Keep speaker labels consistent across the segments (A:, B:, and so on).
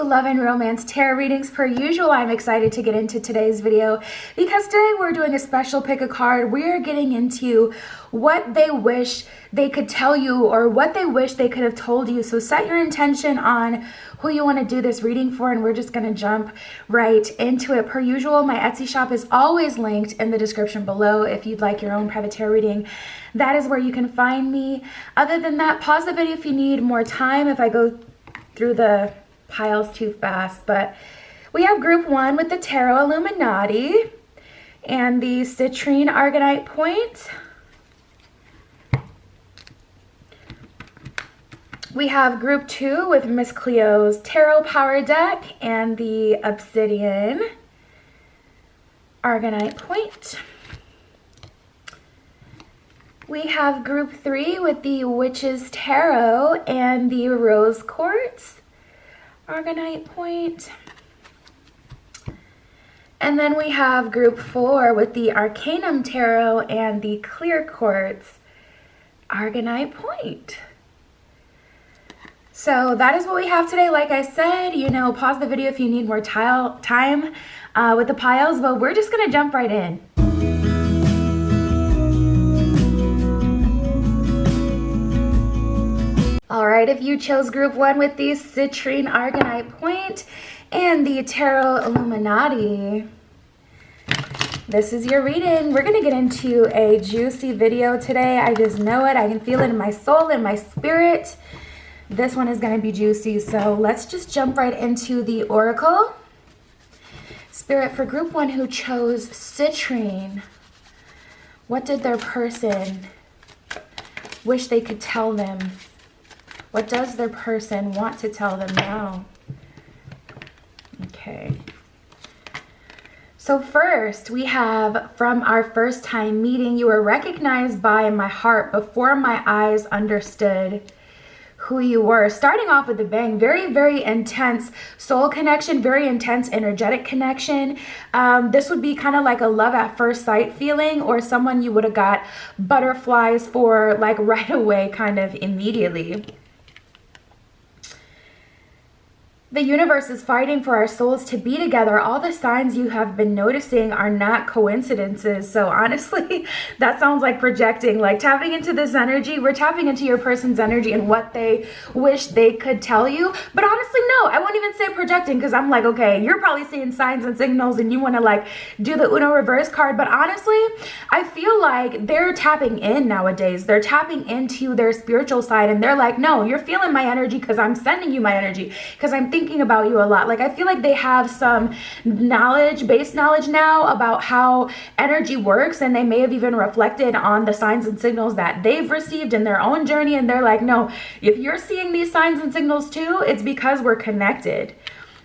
A: Love and Romance Tarot readings. Per usual, I'm excited to get into today's video because today we're doing a special pick a card. We're getting into what they wish they could tell you or what they wish they could have told you. So set your intention on who you want to do this reading for, and we're just going to jump right into it. Per usual, my Etsy shop is always linked in the description below. If you'd like your own private tarot reading, that is where you can find me. Other than that, pause the video if you need more time if I go through the piles too fast. But we have group 1 with the Tarot Illuminati and the Citrine Argonite Point. We have group 2 with Miss Cleo's Tarot Power Deck and the Obsidian Argonite Point. We have group 3 with the Witch's Tarot and the Rose Quartz Argonite Point. And then we have group 4 with the Arcanum Tarot and the Clear Quartz Argonite Point. So that is what we have today. Like I said, you know, pause the video if you need more time with the piles, but we're just gonna jump right in. All right, if you chose group 1 with the Citrine Argonite Point and the Tarot Illuminati, this is your reading. We're gonna get into a juicy video today. I just know it. I can feel it in my soul, in my spirit. This one is gonna be juicy, so let's just jump right into the oracle. Spirit, for group 1 who chose Citrine, what did their person wish they could tell them? What does their person want to tell them now? Okay. So first, we have, from our first time meeting, you were recognized by my heart before my eyes understood who you were. Starting off with a bang, very, very intense soul connection, very intense energetic connection. This would be kind of like a love at first sight feeling, or someone you would have got butterflies for like right away, kind of immediately. The universe is fighting for our souls to be together. All the signs you have been noticing are not coincidences. So honestly, that sounds like projecting, like tapping into this energy. We're tapping into your person's energy and what they wish they could tell you. But honestly, no, I won't even say projecting, because I'm like, okay, you're probably seeing signs and signals and you want to like do the Uno reverse card. But honestly, I feel like they're tapping in nowadays. They're tapping into their spiritual side, and they're like, no, you're feeling my energy because I'm sending you my energy, because I'm thinking about you a lot. Like, I feel like they have some knowledge, base knowledge now about how energy works, and they may have even reflected on the signs and signals that they've received in their own journey, and they're like, no, if you're seeing these signs and signals too, it's because we're connected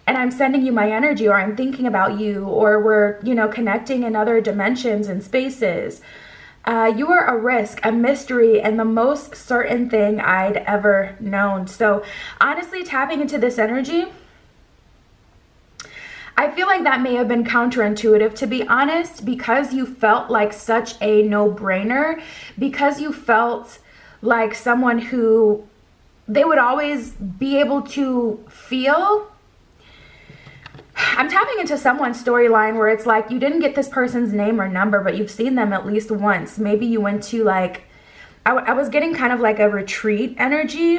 A: and I'm sending you my energy, or I'm thinking about you, or we're, you know, connecting in other dimensions and spaces. You are a risk, a mystery, and the most certain thing I'd ever known. So honestly, tapping into this energy, I feel like that may have been counterintuitive, to be honest, because you felt like such a no-brainer, because you felt like someone who they would always be able to feel. I'm tapping into someone's storyline where it's like you didn't get this person's name or number, but you've seen them at least once. Maybe you went to like, I was getting kind of like a retreat energy,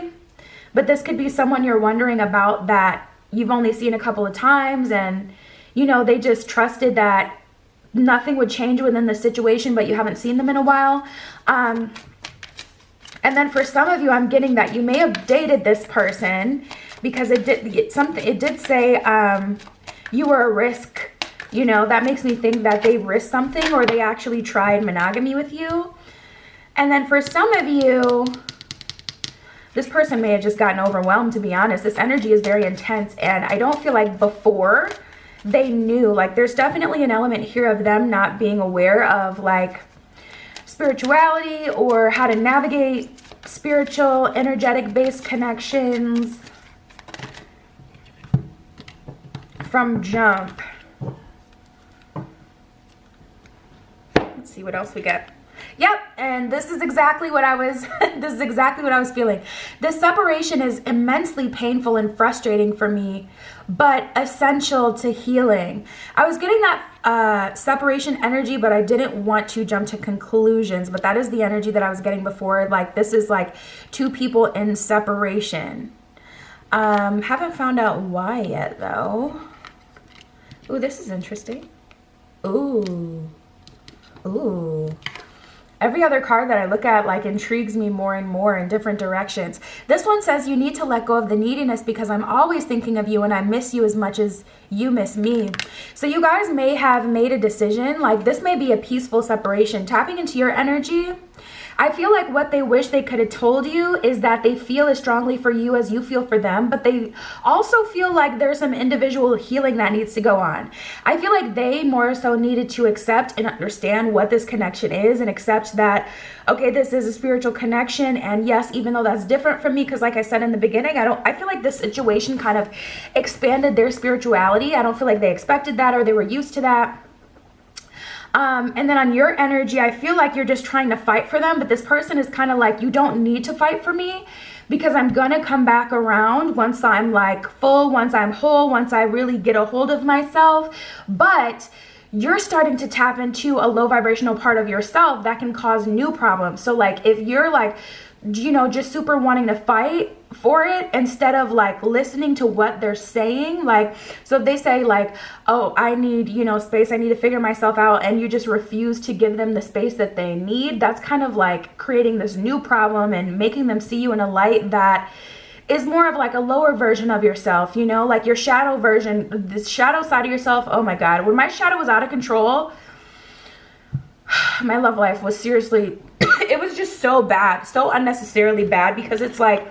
A: but this could be someone you're wondering about that you've only seen a couple of times, and you know, they just trusted that nothing would change within the situation, but you haven't seen them in a while. And then for some of you, I'm getting that you may have dated this person, because it did say you were a risk. You know, that makes me think that they risked something, or they actually tried monogamy with you. And then for some of you, this person may have just gotten overwhelmed, to be honest. This energy is very intense, and I don't feel like before they knew. Like, there's definitely an element here of them not being aware of like spirituality or how to navigate spiritual, energetic based connections from jump. Let's see what else we got. Yep, and this is exactly what I was this is exactly what I was feeling. This separation is immensely painful and frustrating for me, but essential to healing. I was getting that separation energy, but I didn't want to jump to conclusions, but that is the energy that I was getting before. Like, this is like two people in separation. Haven't found out why yet though. Ooh, this is interesting. Ooh. Every other card that I look at like intrigues me more and more in different directions. This one says you need to let go of the neediness because I'm always thinking of you and I miss you as much as you miss me. So you guys may have made a decision, like this may be a peaceful separation. Tapping into your energy, I feel like what they wish they could have told you is that they feel as strongly for you as you feel for them, but they also feel like there's some individual healing that needs to go on. I feel like they more so needed to accept and understand what this connection is and accept that, okay, this is a spiritual connection. And yes, even though that's different from me, because like I said in the beginning, I feel like this situation kind of expanded their spirituality. I don't feel like they expected that or they were used to that. And then on your energy, I feel like you're just trying to fight for them, but this person is kind of like, you don't need to fight for me because I'm gonna come back around once I'm like full, once I'm whole, once I really get a hold of myself. But you're starting to tap into a low vibrational part of yourself that can cause new problems. So like if you're like, you know, just super wanting to fight for it instead of like listening to what they're saying, like, so if they say like, oh, I need, you know, space, I need to figure myself out, and you just refuse to give them the space that they need, that's kind of like creating this new problem and making them see you in a light that is more of like a lower version of yourself, you know, like your shadow version, this shadow side of yourself. Oh my God, when my shadow was out of control, my love life was seriously, it was just so bad, so unnecessarily bad, because it's like,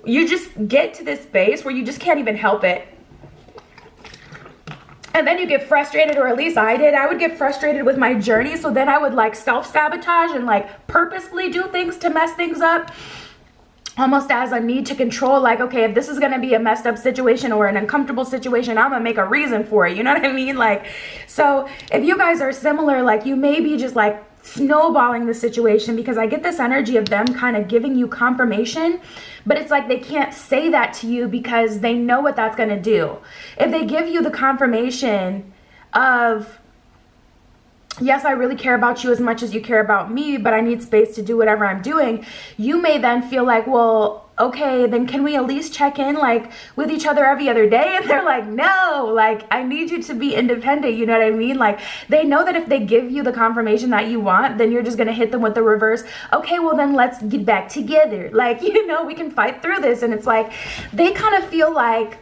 A: you just get to this space where you just can't even help it. And then you get frustrated, or at least I did. I would get frustrated with my journey. So then I would like self-sabotage and like purposefully do things to mess things up, almost as a need to control, like, okay, if this is going to be a messed up situation or an uncomfortable situation, I'm going to make a reason for it. You know what I mean? Like, so if you guys are similar, like you may be just like snowballing the situation, because I get this energy of them kind of giving you confirmation, but it's like they can't say that to you because they know what that's going to do. If they give you the confirmation of, yes, I really care about you as much as you care about me, but I need space to do whatever I'm doing, you may then feel like, well, okay, then can we at least check in like with each other every other day? And they're like, no, like I need you to be independent. You know what I mean? Like they know that if they give you the confirmation that you want, then you're just going to hit them with the reverse. Okay, well then let's get back together. Like, you know, we can fight through this. And it's like, they kind of feel like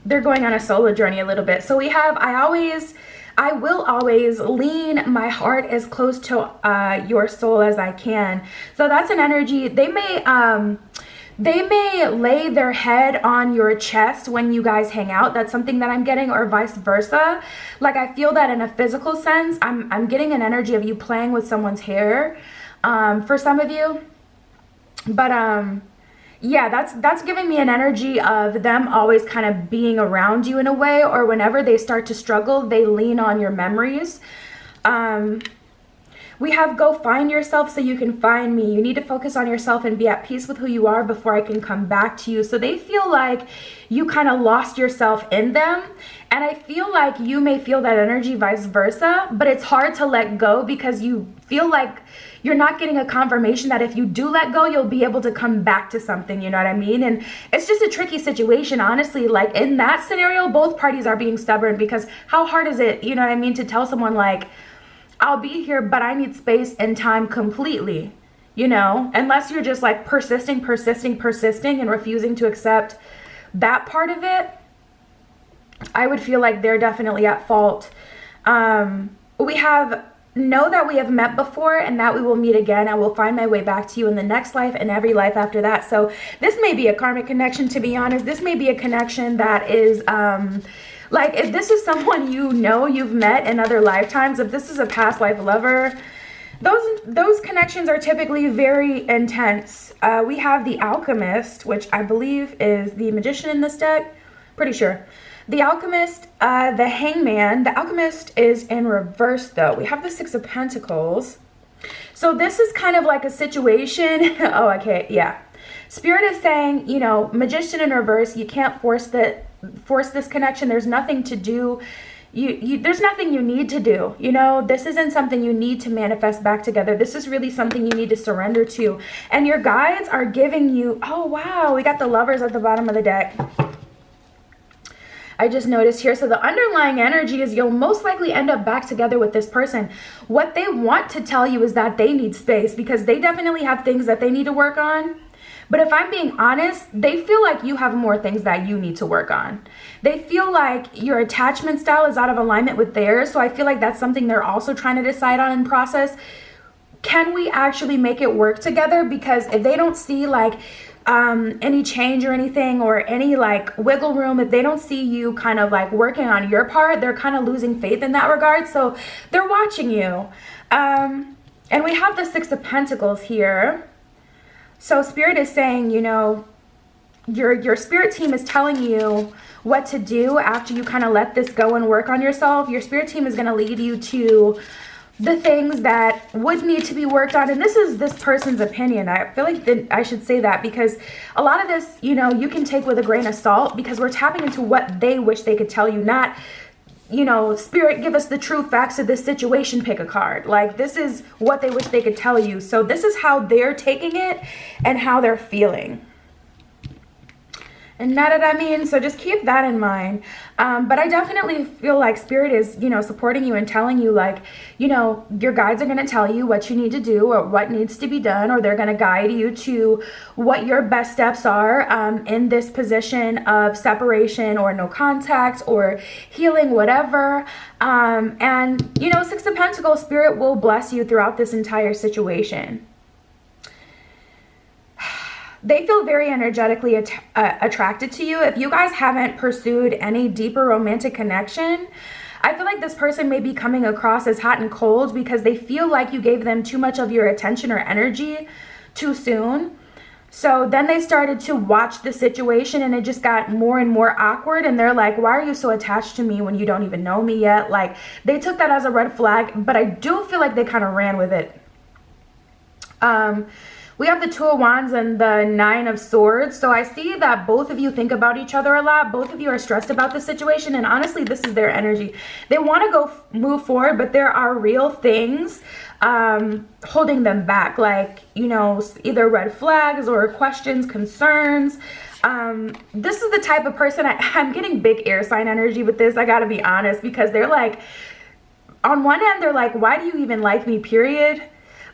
A: they're going on a solo journey a little bit. So we have, I will always lean my heart as close to your soul as I can. So that's an energy. They may lay their head on your chest when you guys hang out. That's something that I'm getting, or vice versa. Like I feel that in a physical sense. I'm getting an energy of you playing with someone's hair for some of you. But yeah, that's giving me an energy of them always kind of being around you in a way, or whenever they start to struggle, they lean on your memories. We have go find yourself so you can find me. You need to focus on yourself and be at peace with who you are before I can come back to you. So they feel like you kind of lost yourself in them. And I feel like you may feel that energy vice versa, but it's hard to let go because you feel like you're not getting a confirmation that if you do let go, you'll be able to come back to something, you know what I mean? And it's just a tricky situation, honestly. Like in that scenario, both parties are being stubborn, because how hard is it, you know what I mean, to tell someone like, I'll be here, but I need space and time completely, you know, unless you're just like persisting and refusing to accept that part of it. I would feel like they're definitely at fault. We have know that we have met before and that we will meet again. I will find my way back to you in the next life and every life after that. So this may be a karmic connection, to be honest. This may be a connection that is like, if this is someone you know you've met in other lifetimes, if this is a past life lover, those connections are typically very intense. We have the Alchemist, which I believe is the Magician in this deck. Pretty sure. The Alchemist, the Hangman. The Alchemist is in reverse though. We have the Six of Pentacles. So this is kind of like a situation. Oh, okay, yeah. Spirit is saying, you know, Magician in reverse, you can't force this connection. There's nothing to do. There's nothing you need to do. You know, this isn't something you need to manifest back together. This is really something you need to surrender to. And your guides are giving you, oh wow, we got the Lovers at the bottom of the deck. I just noticed here. So the underlying energy is you'll most likely end up back together with this person. What they want to tell you is that they need space, because they definitely have things that they need to work on. But if I'm being honest, they feel like you have more things that you need to work on. They feel like your attachment style is out of alignment with theirs. So I feel like that's something they're also trying to decide on and process. Can we actually make it work together? Because if they don't see like any change or anything, or any like wiggle room, if they don't see you kind of like working on your part, they're kind of losing faith in that regard. So they're watching you. And we have the Six of Pentacles here. So Spirit is saying, you know, your spirit team is telling you what to do after you kind of let this go and work on yourself. Your spirit team is going to lead you to the things that would need to be worked on. And this is this person's opinion. I feel like I should say that, because a lot of this, you know, you can take with a grain of salt, because we're tapping into what they wish they could tell you, not, you know, Spirit, give us the true facts of this situation, pick a card. Like, this is what they wish they could tell you. So this is how they're taking it and how they're feeling. And know what I mean? So just keep that in mind. But I definitely feel like Spirit is, you know, supporting you and telling you, like, you know, your guides are going to tell you what you need to do or what needs to be done, or they're going to guide you to what your best steps are in this position of separation or no contact or healing, whatever. And, you know, Six of Pentacles, Spirit will bless you throughout this entire situation. They feel very energetically attracted to you. If you guys haven't pursued any deeper romantic connection, I feel like this person may be coming across as hot and cold because they feel like you gave them too much of your attention or energy too soon. So then they started to watch the situation and it just got more and more awkward. And they're like, why are you so attached to me when you don't even know me yet? Like, they took that as a red flag, but I do feel like they kind of ran with it. We have the Two of Wands and the Nine of Swords. So I see that both of you think about each other a lot. Both of you are stressed about the situation. And honestly, this is their energy. They want to go move forward, but there are real things holding them back. Like, you know, either red flags or questions, concerns. This is the type of person, I'm getting big air sign energy with this. I got to be honest, because they're like, on one end, they're like, why do you even like me, period?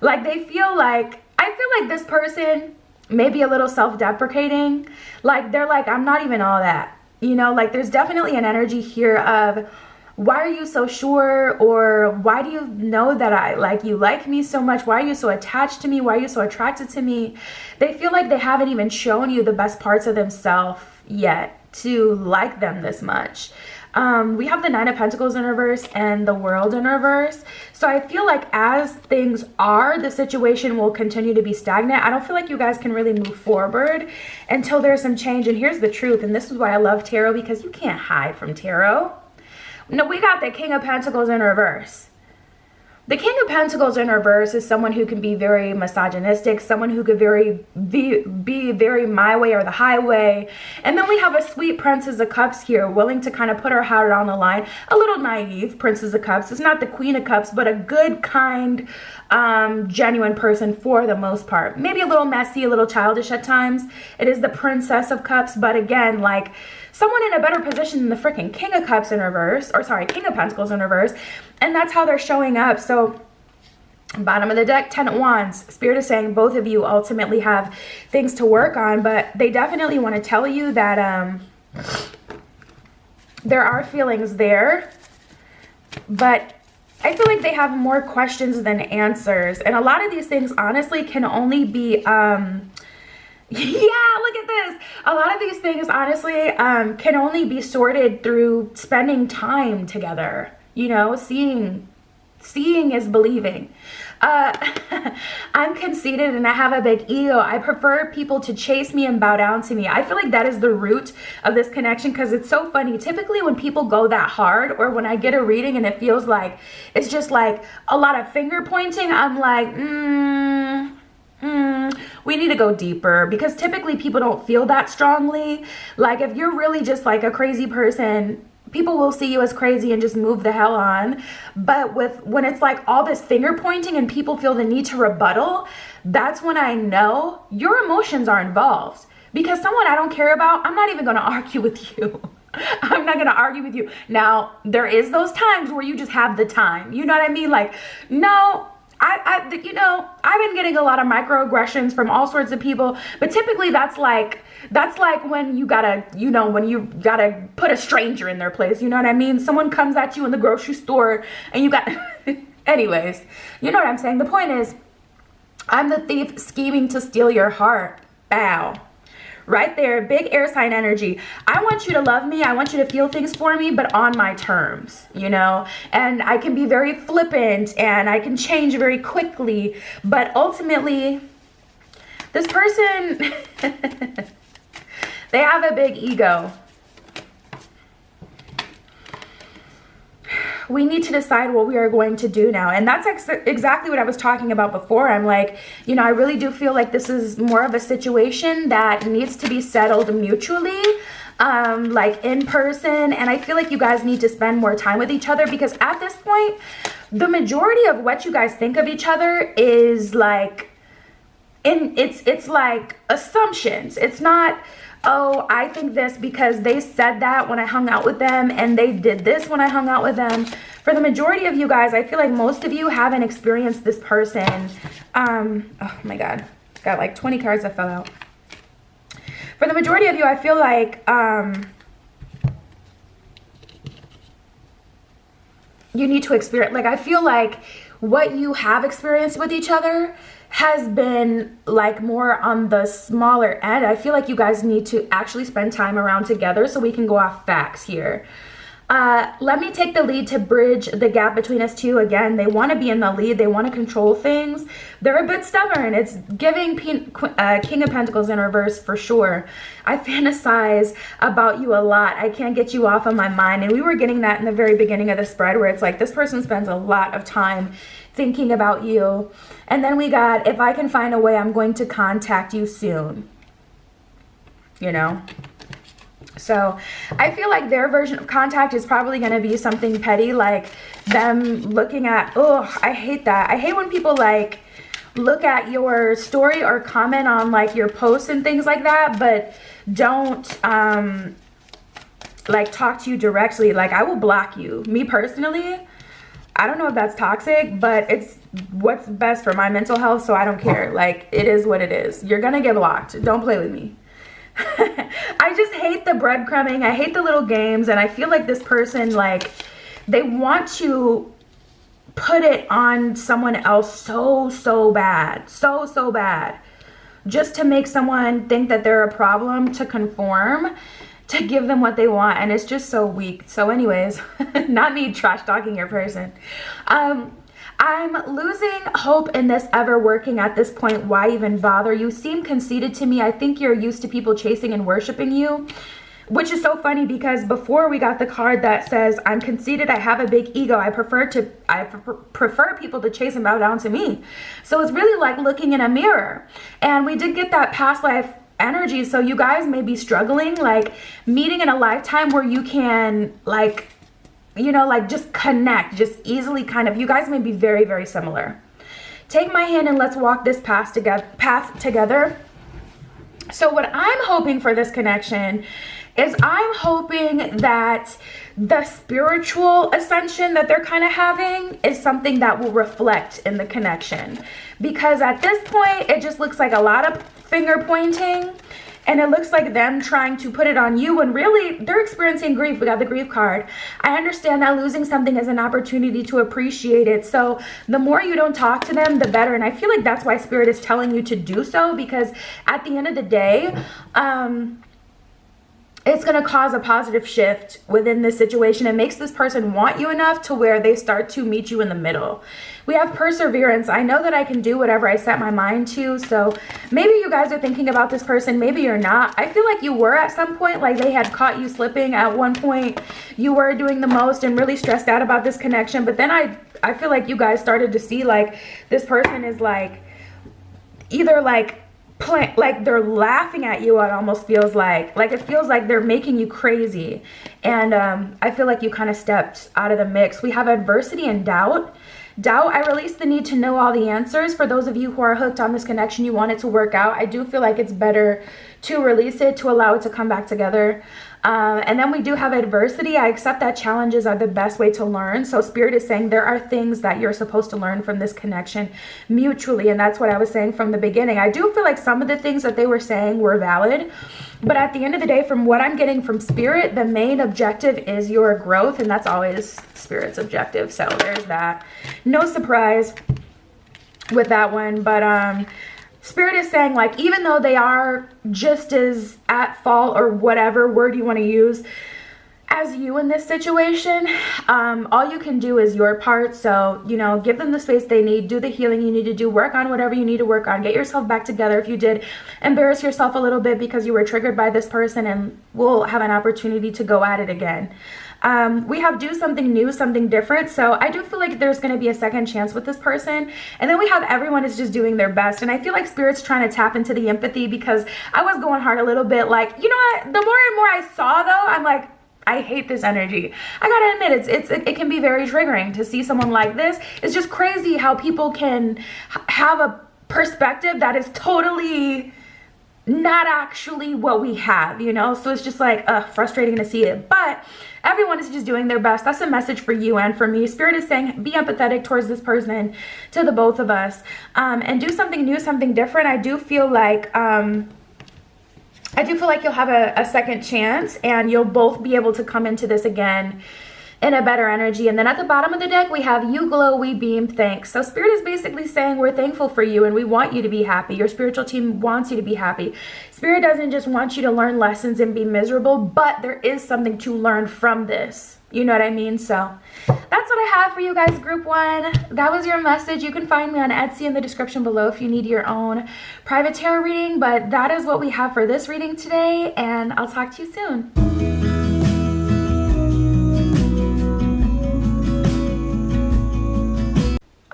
A: Like, they feel like, I feel like this person may be a little self-deprecating. Like, they're like, I'm not even all that. You know, like, there's definitely an energy here of, why are you so sure? Or why do you know that you like me so much? Why are you so attached to me? Why are you so attracted to me? They feel like they haven't even shown you the best parts of themselves yet to like them this much. We have the Nine of Pentacles in reverse and the World in reverse. So I feel like as things are, the situation will continue to be stagnant. I don't feel like you guys can really move forward until there's some change. And here's the truth. And this is why I love tarot, because you can't hide from tarot. No, we got the King of Pentacles in reverse. The King of Pentacles in reverse is someone who can be very misogynistic, someone who could be very my way or the highway. And then we have a sweet Princess of Cups here, willing to kind of put her heart on the line. A little naive Princess of Cups. It's not the Queen of Cups, but a good, kind, genuine person for the most part. Maybe a little messy, a little childish at times. It is the Princess of Cups, but again, like, someone in a better position than the freaking King of Cups in reverse, or sorry, King of Pentacles in reverse. And that's how they're showing up. So bottom of the deck, Ten of Wands. Spirit is saying both of you ultimately have things to work on, but they definitely want to tell you that there are feelings there, but I feel like they have more questions than answers. And a lot of these things honestly can only be yeah, look at this. A lot of these things, honestly, can only be sorted through spending time together. You know, seeing is believing. Uh, I'm conceited and I have a big ego. I prefer people to chase me and bow down to me. I feel like that is the root of this connection, because it's so funny. Typically when people go that hard, or when I get a reading and it feels like it's just like a lot of finger pointing, I'm like, we need to go deeper, because typically people don't feel that strongly. Like if you're really just like a crazy person, people will see you as crazy and just move the hell on. But when it's like all this finger pointing and people feel the need to rebuttal, that's when I know your emotions are involved. Because someone I don't care about, I'm not even going to argue with you. I'm not going to argue with you. Now, there is those times where you just have the time. You know what I mean? Like, no, I've been getting a lot of microaggressions from all sorts of people, but typically that's like when you gotta put a stranger in their place. You know what I mean? Someone comes at you in the grocery store and you got, anyways, you know what I'm saying? The point is, I'm the thief scheming to steal your heart. Bow. Right there, big air sign energy. I want you to love me. I want you to feel things for me, but on my terms, you know? And I can be very flippant and I can change very quickly, but ultimately, this person, they have a big ego. We need to decide what we are going to do now. And that's exactly what I was talking about before. I'm like, you know, I really do feel like this is more of a situation that needs to be settled mutually, like in person. And I feel like you guys need to spend more time with each other, because at this point, the majority of what you guys think of each other is like, it's like assumptions. It's not, oh, I think this because they said that when I hung out with them, and they did this when I hung out with them. For the majority of you guys, I feel like most of you haven't experienced this person. Oh my God, got like 20 cards that fell out. For the majority of you, I feel like you need to experience, like I feel like what you have experienced with each other has been like more on the smaller end. I feel like you guys need to actually spend time around together so we can go off facts here. Let me take the lead to bridge the gap between us two. Again, they want to be in the lead. They want to control things. They're a bit stubborn. It's giving King of Pentacles in reverse for sure. I fantasize about you a lot. I can't get you off of my mind. And we were getting that in the very beginning of the spread, where it's like this person spends a lot of time thinking about you. And then we got, if I can find a way, I'm going to contact you soon. You know? So I feel like their version of contact is probably going to be something petty, like them looking at, oh, I hate that. I hate when people like look at your story or comment on like your posts and things like that, but don't like talk to you directly. Like I will block you. Me personally, I don't know if that's toxic, but it's what's best for my mental health, so I don't care. Like it is what it is. You're going to get blocked. Don't play with me. I just hate the breadcrumbing. I hate the little games, and I feel like this person, like, they want to put it on someone else so bad, so bad, just to make someone think that they're a problem, to conform, to give them what they want, and it's just so weak. So anyways, not me trash talking your person. I'm losing hope in this ever working at this point. Why even bother? You seem conceited to me. I think you're used to people chasing and worshiping you, which is so funny because before we got the card that says, I'm conceited, I have a big ego, I prefer people to chase and bow down to me. So it's really like looking in a mirror. And we did get that past life energy. So you guys may be struggling, like meeting in a lifetime where you can like, you know, like just connect, just easily kind of, you guys may be very, very similar. Take my hand and let's walk this path together. So what I'm hoping for this connection is I'm hoping that the spiritual ascension that they're kind of having is something that will reflect in the connection. Because at this point, it just looks like a lot of finger pointing. And it looks like them trying to put it on you when really they're experiencing grief. We got the grief card. I understand that losing something is an opportunity to appreciate it. So the more you don't talk to them, the better. And I feel like that's why Spirit is telling you to do so, because at the end of the day, it's going to cause a positive shift within this situation. It makes this person want you enough to where they start to meet you in the middle. We have perseverance. I know that I can do whatever I set my mind to. So maybe you guys are thinking about this person. Maybe you're not. I feel like you were at some point, like they had caught you slipping at one point. You were doing the most and really stressed out about this connection. But then I feel like you guys started to see like this person is like either like they're laughing at you. It almost feels like it feels like they're making you crazy. And I feel like you kind of stepped out of the mix. We have adversity and doubt. I release the need to know all the answers. For those of you who are hooked on this connection, you want it to work out. I do feel like it's better to release it, to allow it to come back together. And then we do have adversity. I accept that challenges are the best way to learn. So Spirit is saying there are things that you're supposed to learn from this connection mutually. And that's what I was saying from the beginning. I do feel like some of the things that they were saying were valid. But at the end of the day, from what I'm getting from Spirit, the main objective is your growth. And that's always Spirit's objective. So there's that. No surprise with that one. But Spirit is saying, like, even though they are just as at fault, or whatever word you want to use, as you in this situation, all you can do is your part. So, you know, give them the space they need, do the healing you need to do, work on whatever you need to work on, get yourself back together. If you did embarrass yourself a little bit because you were triggered by this person, and we'll have an opportunity to go at it again. We have do something new, something different. So I do feel like there's going to be a second chance with this person. And then we have everyone is just doing their best. And I feel like Spirit's trying to tap into the empathy, because I was going hard a little bit. Like, you know what? The more and more I saw, though, I'm like, I hate this energy. I gotta admit, it can be very triggering to see someone like this. It's just crazy how people can have a perspective that is totally not actually what we have, you know? So it's just like frustrating to see it. But everyone is just doing their best. That's a message for you and for me. Spirit is saying, be empathetic towards this person, to the both of us, and do something new, something different. I do feel like you'll have a second chance, and you'll both be able to come into this again in a better energy. And then at the bottom of the deck, we have you glow, we beam, thanks. So Spirit is basically saying we're thankful for you, and we want you to be happy. Your spiritual team wants you to be happy. Spirit doesn't just want you to learn lessons and be miserable, but there is something to learn from this. You know what I mean? So that's what I have for you guys, group one. That was your message. You can find me on Etsy in the description below if you need your own private tarot reading. But that is what we have for this reading today, and I'll talk to you soon.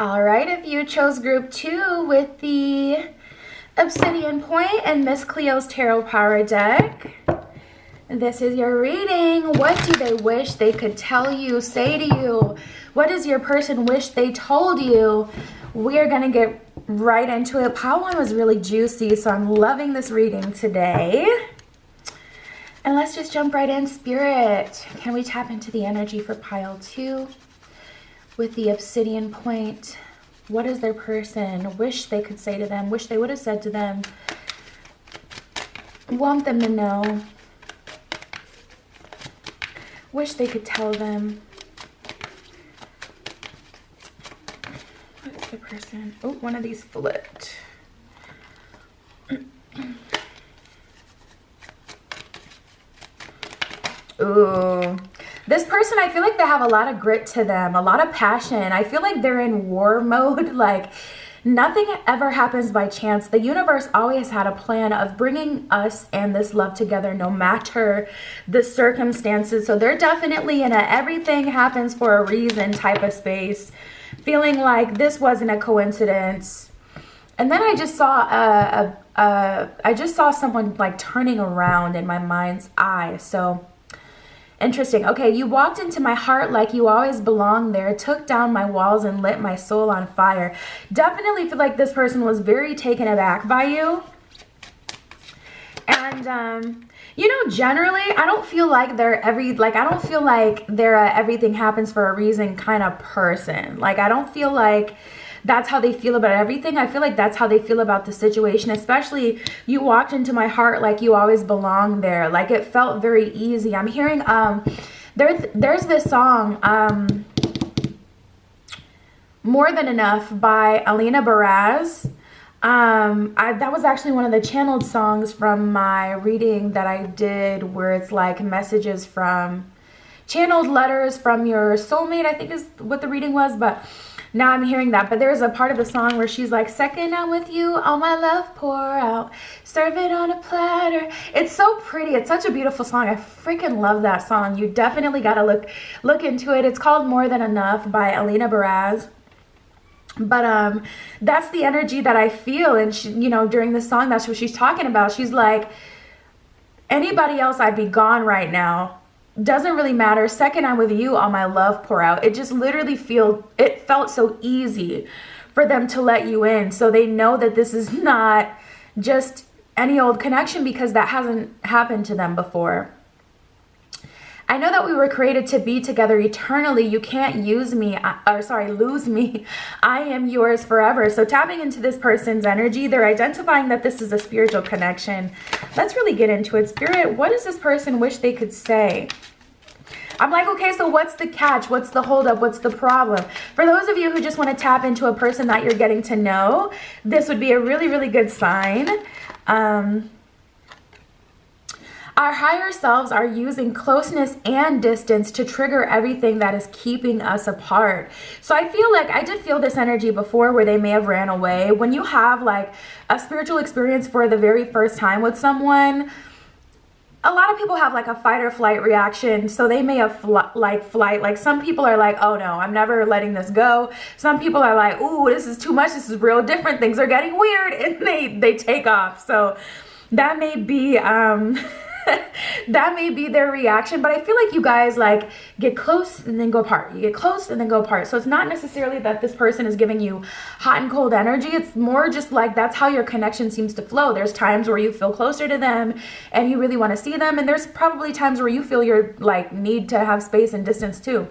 A: All right, if you chose group 2 with the Obsidian Point and Miss Cleo's Tarot Power deck, this is your reading. What do they wish they could tell you, say to you? What does your person wish they told you? We are going to get right into it. Pile 1 was really juicy, so I'm loving this reading today. And let's just jump right in. Spirit, can we tap into the energy for pile 2? With the Obsidian Point, what does their person wish they could say to them, wish they would have said to them, want them to know, wish they could tell them? What is the person? Oh, one of these flipped. Ooh. This person, I feel like they have a lot of grit to them, a lot of passion. I feel like they're in war mode. Like, nothing ever happens by chance. The universe always had a plan of bringing us and this love together, no matter the circumstances. So they're definitely in a everything happens for a reason type of space, feeling like this wasn't a coincidence. And then I just saw someone like turning around in my mind's eye. So interesting. Okay, you walked into my heart like you always belonged there, took down my walls and lit my soul on fire. Definitely feel like this person was very taken aback by you. And, you know, generally, I don't feel like they're a everything happens for a reason kind of person. Like, I don't feel like that's how they feel about everything. I feel like that's how they feel about the situation, especially you walked into my heart like you always belonged there. Like, it felt very easy. I'm hearing, there's this song, More Than Enough by Alina Baraz. That was actually one of the channeled songs from my reading that I did, where it's like messages from, channeled letters from your soulmate, I think is what the reading was. But now I'm hearing that. But there's a part of the song where she's like, second I'm with you, all my love pour out, serve it on a platter. It's so pretty. It's such a beautiful song. I freaking love that song. You definitely got to look into it. It's called More Than Enough by Alina Baraz. But that's the energy that I feel. And she, you know, during the song, that's what she's talking about. She's like, anybody else, I'd be gone right now. Doesn't really matter. Second I'm with you, all my love pour out. It just literally felt so easy for them to let you in. So they know that this is not just any old connection, because that hasn't happened to them before. I know that we were created to be together eternally. You can't lose me. I am yours forever. So tapping into this person's energy, they're identifying that this is a spiritual connection. Let's really get into it. Spirit, what does this person wish they could say? I'm like, okay, so what's the catch? What's the holdup? What's the problem? For those of you who just want to tap into a person that you're getting to know, this would be a really, really good sign. Our higher selves are using closeness and distance to trigger everything that is keeping us apart. So I feel like I did feel this energy before, where they may have ran away. When you have like a spiritual experience for the very first time with someone, a lot of people have like a fight or flight reaction. So they may have flight. Like some people are like, oh no, I'm never letting this go. Some people are like, ooh, this is too much. This is real different. Things are getting weird, and they take off. So that may be that may be their reaction. But I feel like you guys like get close and then go apart. You get close and then go apart. So it's not necessarily that this person is giving you hot and cold energy. It's more just like that's how your connection seems to flow. There's times where you feel closer to them and you really want to see them, and there's probably times where you feel your like need to have space and distance too.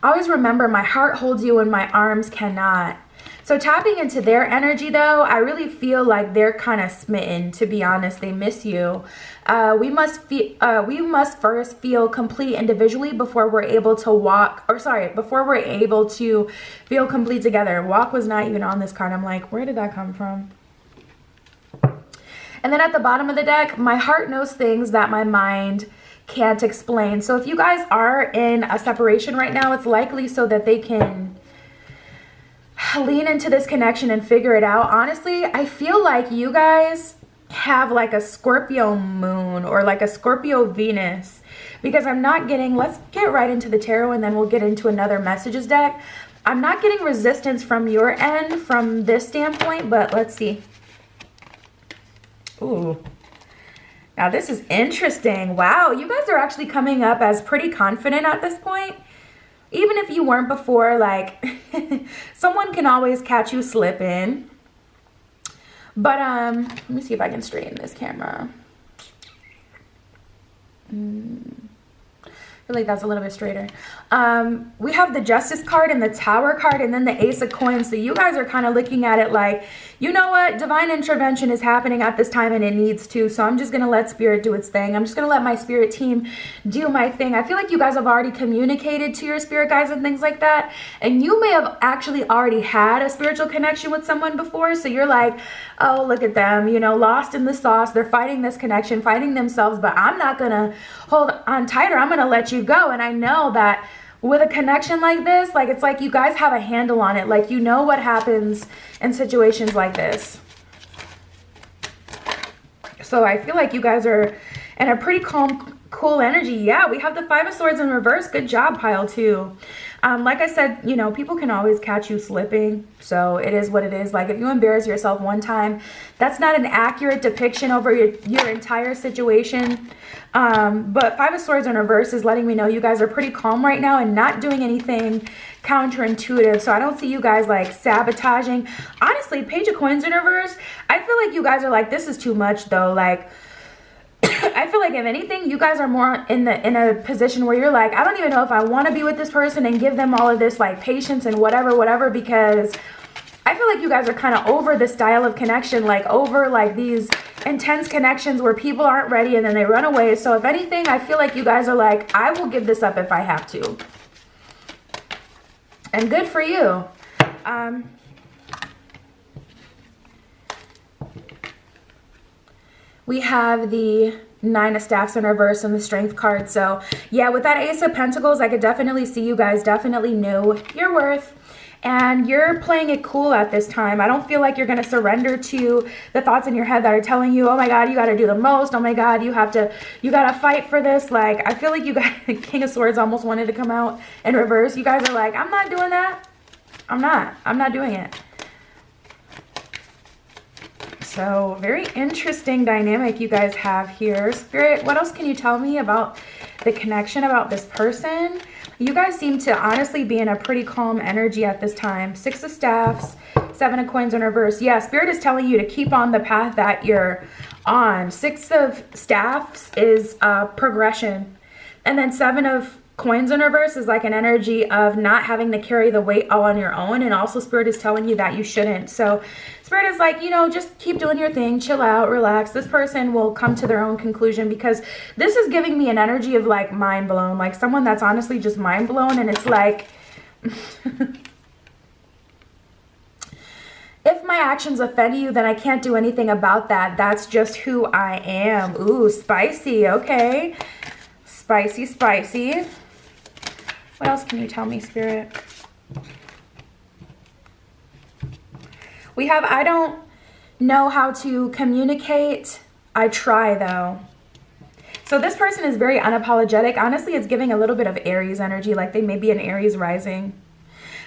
A: Always remember, my heart holds you and my arms cannot. So tapping into their energy, though, I really feel like they're kind of smitten, to be honest. They miss you. We must first feel complete individually before we're able to before we're able to feel complete together. Walk was not even on this card. I'm like, where did that come from? And then at the bottom of the deck, my heart knows things that my mind can't explain. So if you guys are in a separation right now, it's likely so that they can lean into this connection and figure it out. Honestly, I feel like you guys have like a Scorpio moon or like a Scorpio Venus, because I'm not getting, let's get right into the tarot and then we'll get into another messages deck. I'm not getting resistance from your end from this standpoint, but let's see. Ooh. Now this is interesting. Wow, you guys are actually coming up as pretty confident at this point. Even if you weren't before, like someone can always catch you slipping. But let me see if I can straighten this camera. I feel like that's a little bit straighter. We have the Justice card and the Tower card and then the Ace of Coins. So you guys are kind of looking at it like, you know what? Divine intervention is happening at this time and it needs to. So I'm just going to let Spirit do its thing. I'm just going to let my Spirit team do my thing. I feel like you guys have already communicated to your Spirit guides and things like that. And you may have actually already had a spiritual connection with someone before. So you're like, oh, look at them, you know, lost in the sauce. They're fighting this connection, fighting themselves. But I'm not going to hold on tighter. I'm going to let you go. And I know that with a connection like this, like it's like you guys have a handle on it. Like you know what happens in situations like this. So I feel like you guys are in a pretty calm, cool energy. Yeah, we have the Five of Swords in reverse. Good job, pile two. Like I said, you know, people can always catch you slipping. So it is what it is. Like if you embarrass yourself one time, that's not an accurate depiction over your entire situation. But Five of Swords in reverse is letting me know you guys are pretty calm right now and not doing anything counterintuitive. So I don't see you guys like sabotaging. Honestly, Page of Coins in reverse, I feel like you guys are like, this is too much though. Like I feel like if anything, you guys are more in a position where you're like, I don't even know if I want to be with this person and give them all of this like patience and whatever, because I feel like you guys are kind of over the style of connection, like over like these intense connections where people aren't ready and then they run away. So if anything, I feel like you guys are like, I will give this up if I have to. And good for you. We have the Nine of Staffs in reverse and the Strength card. So yeah, with that Ace of Pentacles, I could definitely see you guys definitely know your worth. And you're playing it cool at this time. I don't feel like you're going to surrender to the thoughts in your head that are telling you, oh my God, you got to do the most. Oh my God, you got to fight for this. Like, I feel like you got King of Swords almost wanted to come out in reverse. You guys are like, I'm not doing that. I'm not doing it. So very interesting dynamic you guys have here. Spirit, what else can you tell me about the connection, about this person? You guys seem to honestly be in a pretty calm energy at this time. Six of Staffs, Seven of Coins in reverse. Yeah, Spirit is telling you to keep on the path that you're on. Six of Staffs is progression. And then Seven of Coins in reverse is like an energy of not having to carry the weight all on your own. And also Spirit is telling you that you shouldn't. So Spirit is like, you know, just keep doing your thing, chill out, relax. This person will come to their own conclusion, because this is giving me an energy of like mind blown, like someone that's honestly just mind blown. And it's like, if my actions offend you, then I can't do anything about that. That's just who I am. Ooh, spicy. Okay. Spicy, spicy. What else can you tell me, Spirit? We have, I don't know how to communicate. I try though. So this person is very unapologetic. Honestly, it's giving a little bit of Aries energy, like they may be an Aries rising.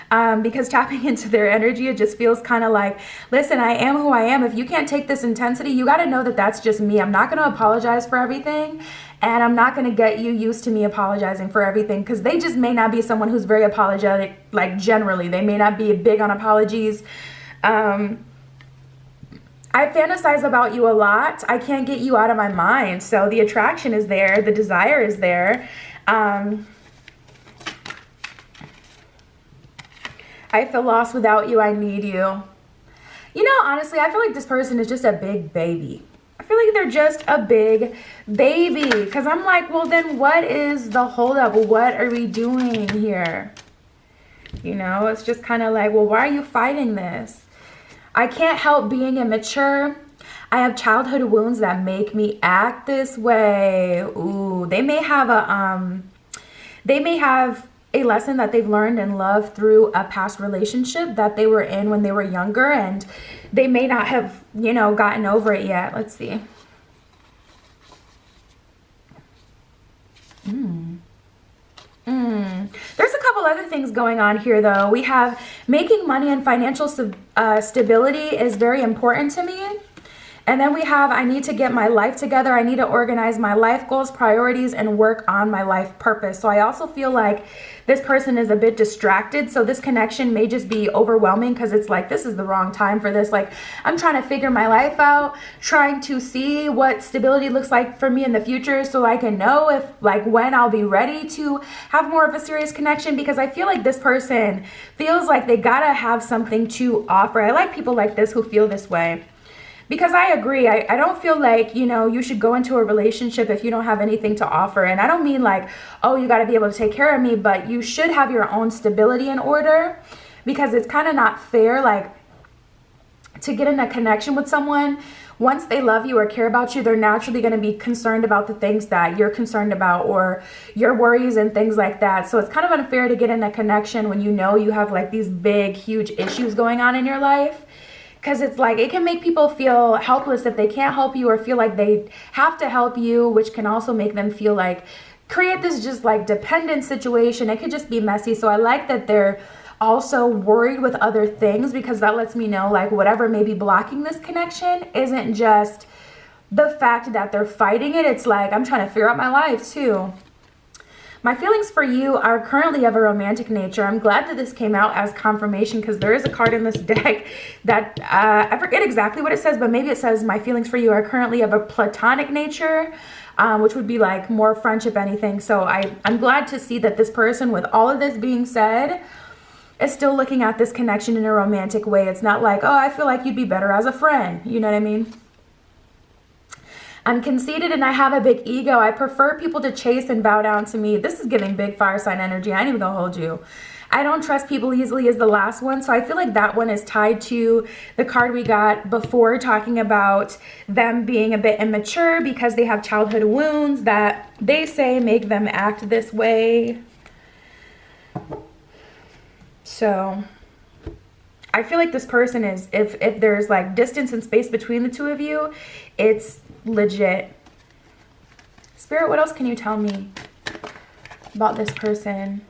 A: Because tapping into their energy, it just feels kind of like, listen, I am who I am. If you can't take this intensity, you got to know that that's just me. I'm not going to apologize for everything. And I'm not going to get you used to me apologizing for everything, because they just may not be someone who's very apologetic, like generally. They may not be big on apologies. I fantasize about you a lot. I can't get you out of my mind. So the attraction is there. The desire is there. I feel lost without you. I need you. You know, honestly, I feel like this person is just a big baby. I feel like they're just a big baby, because I'm like, well, then what is the holdup? What are we doing here? You know, it's just kind of like, well, why are you fighting this? I can't help being immature. I have childhood wounds that make me act this way. Ooh, they may have a lesson that they've learned and loved through a past relationship that they were in when they were younger, and they may not have, you know, gotten over it yet. Let's see. There's a couple other things going on here, though. We have making money and financial stability is very important to me. And then we have, I need to get my life together. I need to organize my life goals, priorities, and work on my life purpose. So I also feel like this person is a bit distracted. So this connection may just be overwhelming, because it's like, this is the wrong time for this. Like, I'm trying to figure my life out, trying to see what stability looks like for me in the future, so I can know if, like, when I'll be ready to have more of a serious connection, because I feel like this person feels like they gotta have something to offer. I like people like this who feel this way. Because I agree, I don't feel like, you know, you should go into a relationship if you don't have anything to offer. And I don't mean like, oh, you got to be able to take care of me, but you should have your own stability in order, because it's kind of not fair, like, to get in a connection with someone. Once they love you or care about you, they're naturally going to be concerned about the things that you're concerned about, or your worries and things like that. So it's kind of unfair to get in a connection when you know you have like these big, huge issues going on in your life. Because it's like, it can make people feel helpless if they can't help you, or feel like they have to help you, which can also make them feel like, create this just like dependent situation. It could just be messy. So I like that they're also worried with other things, because that lets me know like whatever may be blocking this connection isn't just the fact that they're fighting it. It's like, I'm trying to figure out my life too. My feelings for you are currently of a romantic nature. I'm glad that this came out as confirmation, because there is a card in this deck that I forget exactly what it says, but maybe it says my feelings for you are currently of a platonic nature, which would be like more friendship, anything. So I'm glad to see that this person, with all of this being said, is still looking at this connection in a romantic way. It's not like, oh, I feel like you'd be better as a friend. You know what I mean? I'm conceited and I have a big ego. I prefer people to chase and bow down to me. This is giving big fire sign energy. I ain't even gonna hold you. I don't trust people easily is the last one. So I feel like that one is tied to the card we got before, talking about them being a bit immature because they have childhood wounds that they say make them act this way. So I feel like this person is, if there's like distance and space between the two of you, it's legit. Spirit, what else can you tell me about this person?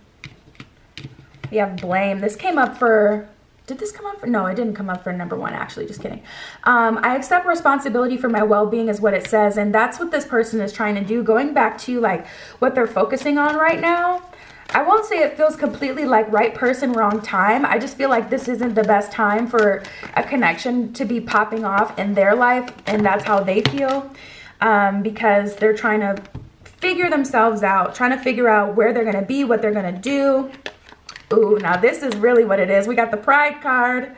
A: We have blame. This came up for, did this come up for, no, it didn't come up for number one, actually, just kidding. I accept responsibility for my well-being is what it says, and that's what this person is trying to do. Going back to like what they're focusing on right now, I won't say it feels completely like right person, wrong time. I just feel like this isn't the best time for a connection to be popping off in their life, and that's how they feel, because they're trying to figure themselves out, trying to figure out where they're going to be, what they're going to do. Ooh, now this is really what it is. We got the Pride card.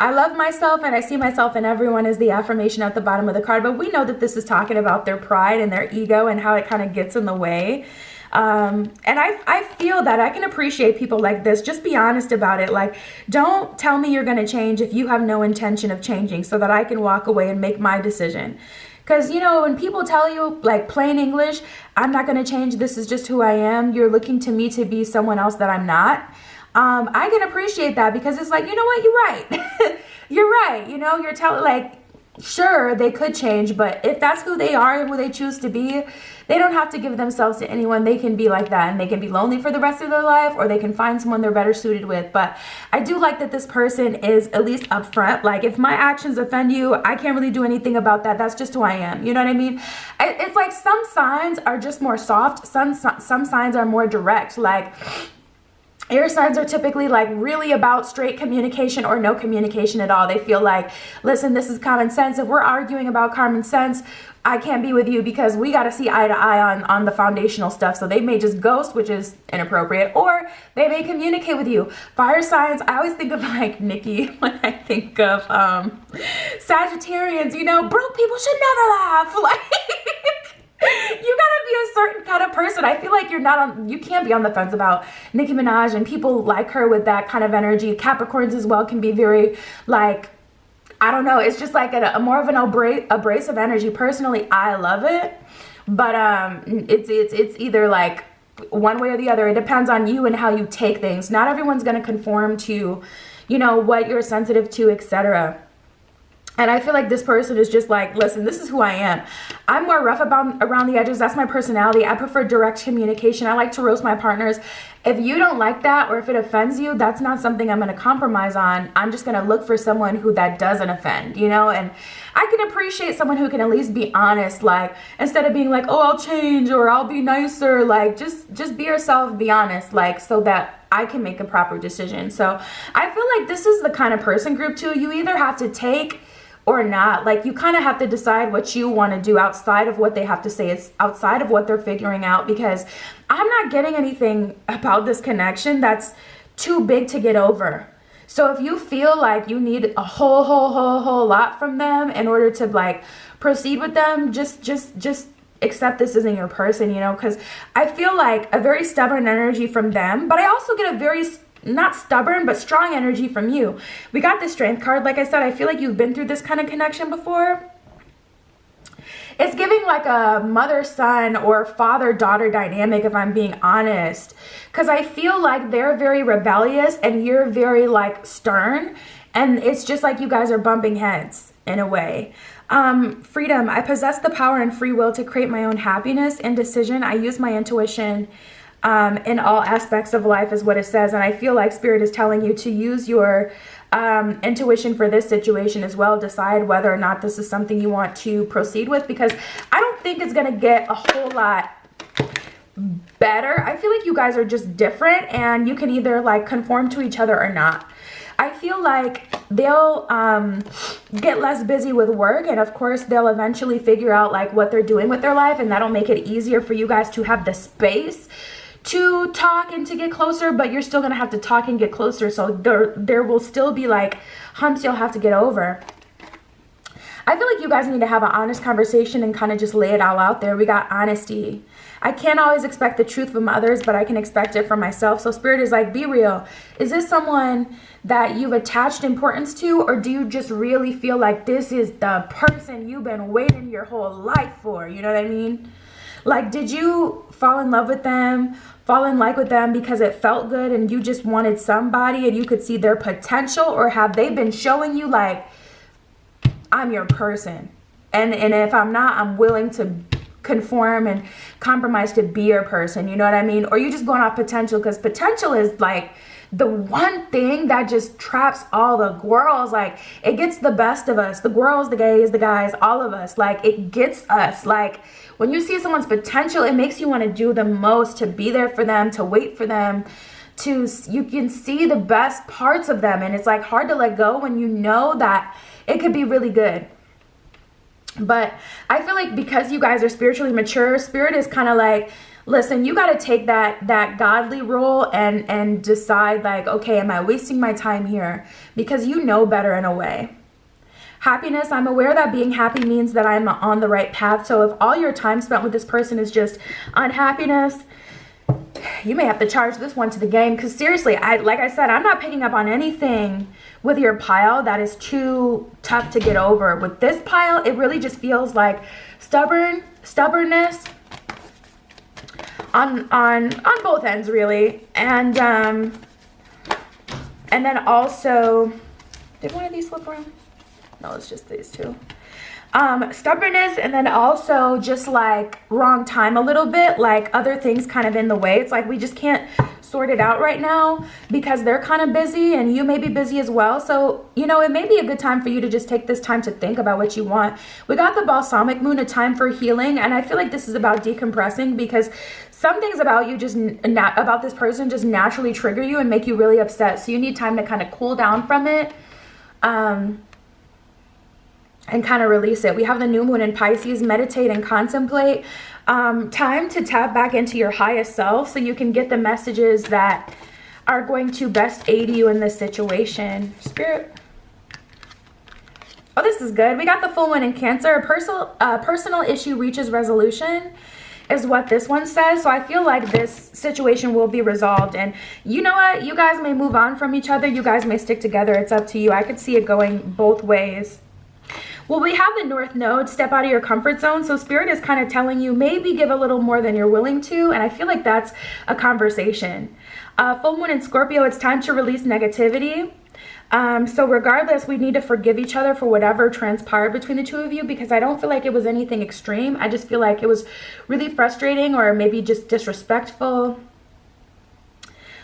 A: I love myself and I see myself in everyone is the affirmation at the bottom of the card, but we know that this is talking about their pride and their ego and how it kind of gets in the way. And I feel that I can appreciate people like this. Just be honest about it. Like, don't tell me you're going to change if you have no intention of changing, so that I can walk away and make my decision. Because, you know, when people tell you, like, plain English, I'm not going to change, this is just who I am, you're looking to me to be someone else that I'm not. I can appreciate that, because it's like, you know what, you're right. You're right. You know, you're telling, like, sure, they could change, but if that's who they are and who they choose to be, they don't have to give themselves to anyone. They can be like that, and they can be lonely for the rest of their life, or they can find someone they're better suited with. But I do like that this person is at least upfront. Like, if my actions offend you, I can't really do anything about that. That's just who I am. You know what I mean? It's like some signs are just more soft. Some signs are more direct. Like, air signs are typically like really about straight communication or no communication at all. They feel like, listen, this is common sense. If we're arguing about common sense, I can't be with you because we got to see eye to eye on the foundational stuff. So they may just ghost, which is inappropriate, or they may communicate with you. Fire signs, I always think of like Nikki when I think of Sagittarians. You know, broke people should never laugh. Like, you gotta be a certain kind of person. I feel like you can't be on the fence about Nicki Minaj, and people like her with that kind of energy. Capricorns as well can be very, like, I don't know, it's just like a more of an abrasive energy. Personally, I love it, but it's either like one way or the other. It depends on you and how you take things. Not everyone's gonna conform to, you know, what you're sensitive to, etc. And I feel like this person is just like, listen, this is who I am. I'm more rough around the edges. That's my personality. I prefer direct communication. I like to roast my partners. If you don't like that, or if it offends you, that's not something I'm going to compromise on. I'm just going to look for someone who that doesn't offend, you know? And I can appreciate someone who can at least be honest, like, instead of being like, oh, I'll change, or I'll be nicer, like, just be yourself, be honest, like, so that I can make a proper decision. So I feel like this is the kind of person group too. You either have to take or not. Like, you kind of have to decide what you want to do outside of what they have to say. It's outside of what they're figuring out, because I'm not getting anything about this connection that's too big to get over. So if you feel like you need a whole lot from them in order to like proceed with them, just accept this isn't your person, you know, because I feel like a very stubborn energy from them, but I also get a very not stubborn, but strong energy from you. We got the Strength card. Like I said, I feel like you've been through this kind of connection before. It's giving like a mother-son or father-daughter dynamic, if I'm being honest. Because I feel like they're very rebellious and you're very like stern. And it's just like you guys are bumping heads in a way. Freedom. I possess the power and free will to create my own happiness and decision. I use my intuition in all aspects of life is what it says. And I feel like Spirit is telling you to use your intuition for this situation as well. Decide whether or not this is something you want to proceed with, because I don't think it's going to get a whole lot better. I feel like you guys are just different, and you can either like conform to each other or not. I feel like they'll get less busy with work, and of course they'll eventually figure out like what they're doing with their life, and that'll make it easier for you guys to have the space to talk and to get closer. But you're still gonna have to talk and get closer, so there will still be like humps you'll have to get over. I feel like you guys need to have an honest conversation and kind of just lay it all out there. We got honesty. I can't always expect the truth from others, but I can expect it from myself. So Spirit is like, be real. Is this someone that you've attached importance to, or do you just really feel like this is the person you've been waiting your whole life for? You know what I mean? Like, did you fall in love with them, fall in like with them because it felt good and you just wanted somebody and you could see their potential? Or have they been showing you like, I'm your person, and if I'm not, I'm willing to conform and compromise to be your person? You know what I mean? Or you just going off potential, because potential is like the one thing that just traps all the girls. Like, it gets the best of us, the girls, the gays, the guys, all of us. Like, it gets us. Like, when you see someone's potential, it makes you want to do the most, to be there for them, to wait for them, you can see the best parts of them. And it's like hard to let go when you know that it could be really good. But I feel like because you guys are spiritually mature, Spirit is kind of like, listen, you got to take that godly role and decide like, okay, am I wasting my time here? Because you know better in a way. Happiness, I'm aware that being happy means that I'm on the right path. So if all your time spent with this person is just unhappiness, you may have to charge this one to the game. Because seriously, like I said, I'm not picking up on anything with your pile that is too tough to get over. With this pile, it really just feels like stubbornness on both ends, really. And then also, did one of these flip around? No, it's just these two. Stubbornness, and then also just like wrong time a little bit, like other things kind of in the way. It's like we just can't sort it out right now because they're kind of busy and you may be busy as well. So, you know, it may be a good time for you to just take this time to think about what you want. We got the balsamic moon, a time for healing, and I feel like this is about decompressing, because some things about you just about this person just naturally trigger you and make you really upset. So you need time to kind of cool down from it. And kind of release it. We have the new moon in Pisces, meditate and contemplate. Time to tap back into your highest self so you can get the messages that are going to best aid you in this situation. Spirit. Oh, this is good. We got the full moon in Cancer. A personal issue reaches resolution is what this one says. So I feel like this situation will be resolved. And you know what? You guys may move on from each other. You guys may stick together. It's up to you. I could see it going both ways. Well, we have the North Node, step out of your comfort zone. So Spirit is kind of telling you maybe give a little more than you're willing to. And I feel like that's a conversation. Full moon in Scorpio, it's time to release negativity. So regardless, we need to forgive each other for whatever transpired between the two of you, because I don't feel like it was anything extreme. I just feel like it was really frustrating or maybe just disrespectful.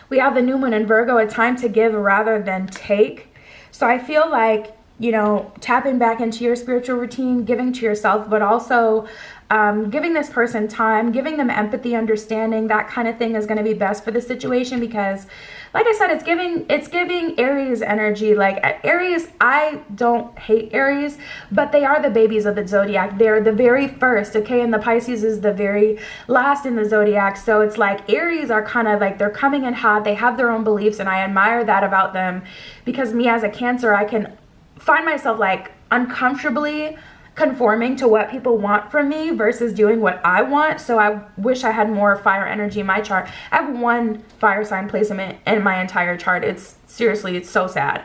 A: We have the new moon in Virgo, a time to give rather than take. So I feel like, you know, tapping back into your spiritual routine, giving to yourself, but also giving this person time, giving them empathy, understanding, that kind of thing is going to be best for the situation. Because like I said, it's giving Aries energy. Like Aries, I don't hate Aries, but they are the babies of the zodiac. They're the very first, okay? And the Pisces is the very last in the zodiac. So it's like Aries are kind of like, they're coming in hot. They have their own beliefs, and I admire that about them, because me as a Cancer, I can find myself like uncomfortably conforming to what people want from me versus doing what I want. So I wish I had more fire energy in my chart. I have one fire sign placement in my entire chart. It's seriously, it's so sad.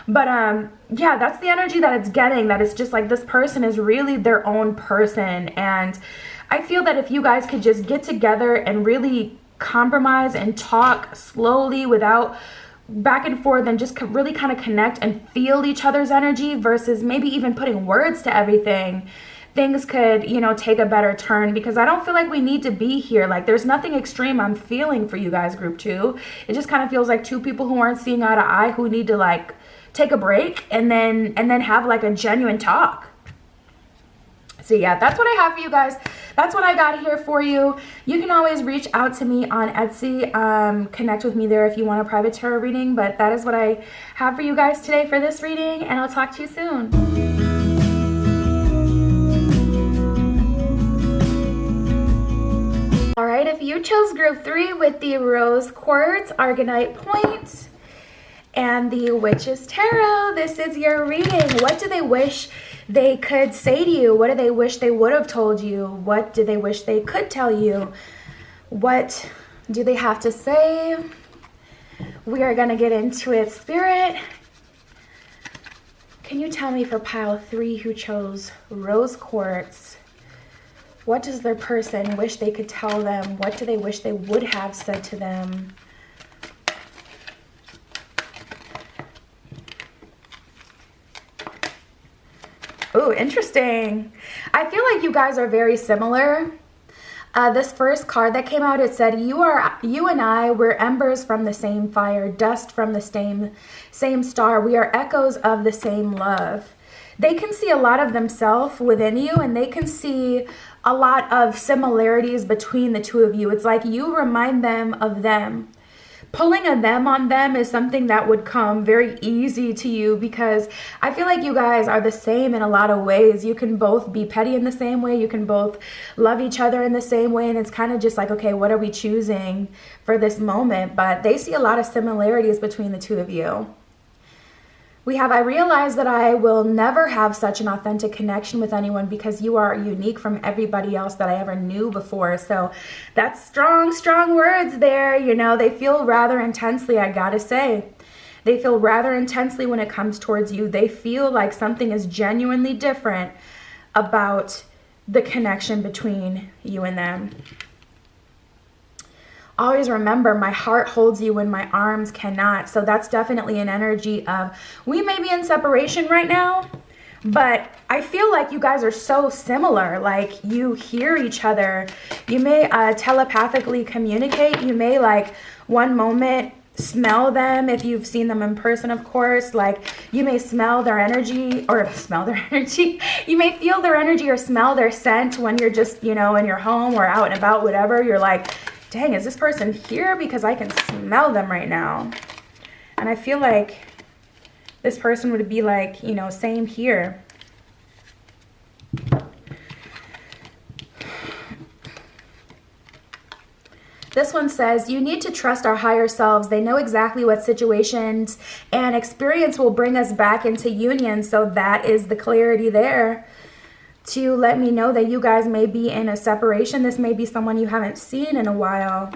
A: But yeah, that's the energy that it's getting, that it's just like this person is really their own person. And I feel that if you guys could just get together and really compromise and talk slowly without back and forth, and just really kind of connect and feel each other's energy versus maybe even putting words to everything, things could, you know, take a better turn. Because I don't feel like we need to be here. Like there's nothing extreme I'm feeling for you guys, group 2. It just kind of feels like two people who aren't seeing eye to eye, who need to like take a break and then have like a genuine talk. So yeah, that's what I have for you guys. That's what I got here for you. You can always reach out to me on Etsy. Connect with me there if you want a private tarot reading. But that is what I have for you guys today for this reading. And I'll talk to you soon. All right, if you chose group 3 with the Rose Quartz Argonite Point, and the Witch's Tarot. This is your reading. What do they wish they could say to you? What do they wish they would have told you? What do they wish they could tell you? What do they have to say? We are going to get into it. Spirit, can you tell me for pile 3 who chose rose quartz? What does their person wish they could tell them? What do they wish they would have said to them? Oh, interesting. I feel like you guys are very similar. This first card that came out, it said, you and I, we're embers from the same fire, dust from the same star. We are echoes of the same love. They can see a lot of themselves within you, and they can see a lot of similarities between the two of you. It's like you remind them of them. Pulling a them on them is something that would come very easy to you, because I feel like you guys are the same in a lot of ways. You can both be petty in the same way. You can both love each other in the same way. And it's kind of just like, okay, what are we choosing for this moment? But they see a lot of similarities between the two of you. We have, I realize that I will never have such an authentic connection with anyone because you are unique from everybody else that I ever knew before. So that's strong, strong words there. You know, they feel rather intensely, I gotta say. They feel rather intensely when it comes towards you. They feel like something is genuinely different about the connection between you and them. Always remember, my heart holds you when my arms cannot. So that's definitely an energy of, we may be in separation right now, but I feel like you guys are so similar. Like, you hear each other. You may telepathically communicate. You may, like, one moment smell them if you've seen them in person, of course. Like, you may smell their energy, or smell their energy. You may feel their energy or smell their scent when you're just, you know, in your home or out and about, whatever. You're like, dang, is this person here? Because I can smell them right now. And I feel like this person would be like, you know, same here. This one says, you need to trust our higher selves. They know exactly what situations and experience will bring us back into union. So that is the clarity there, to let me know that you guys may be in a separation. This may be someone you haven't seen in a while.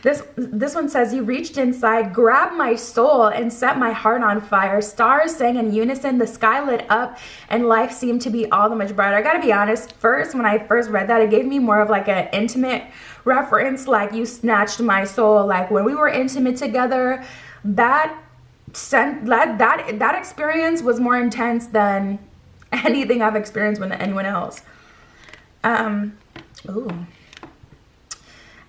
A: This one says, you reached inside, grabbed my soul, and set my heart on fire. Stars sang in unison, the sky lit up, and life seemed to be all the much brighter. I gotta be honest, when I first read that, it gave me more of like an intimate reference, like you snatched my soul. Like when we were intimate together, that experience was more intense than anything I've experienced with anyone else. Ooh.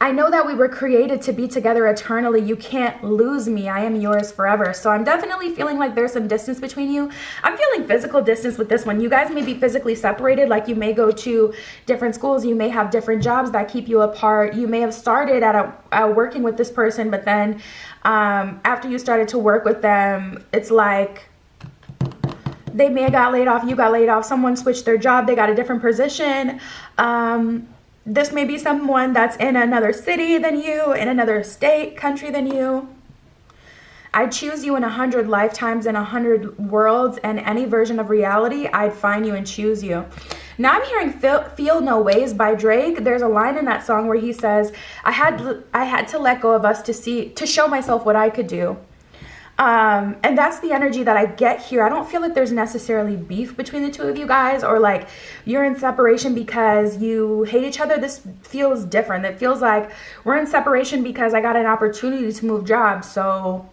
A: I know that we were created to be together eternally. You can't lose me. I am yours forever. So I'm definitely feeling like there's some distance between you. I'm feeling physical distance with this one. You guys may be physically separated. Like, you may go to different schools. You may have different jobs that keep you apart. You may have started at working with this person, but then after you started to work with them, it's like they may have got laid off. You got laid off. Someone switched their job. They got a different position. This may be someone that's in another city than you, in another state, country than you. I'd choose you in 100 lifetimes, in 100 worlds, and any version of reality, I'd find you and choose you. Now I'm hearing Feel No Ways by Drake. There's a line in that song where he says, I had to let go of us to show myself what I could do. And that's the energy that I get here. I don't feel like there's necessarily beef between the two of you guys, or like you're in separation because you hate each other. This feels different. It feels like we're in separation because I got an opportunity to move jobs. So,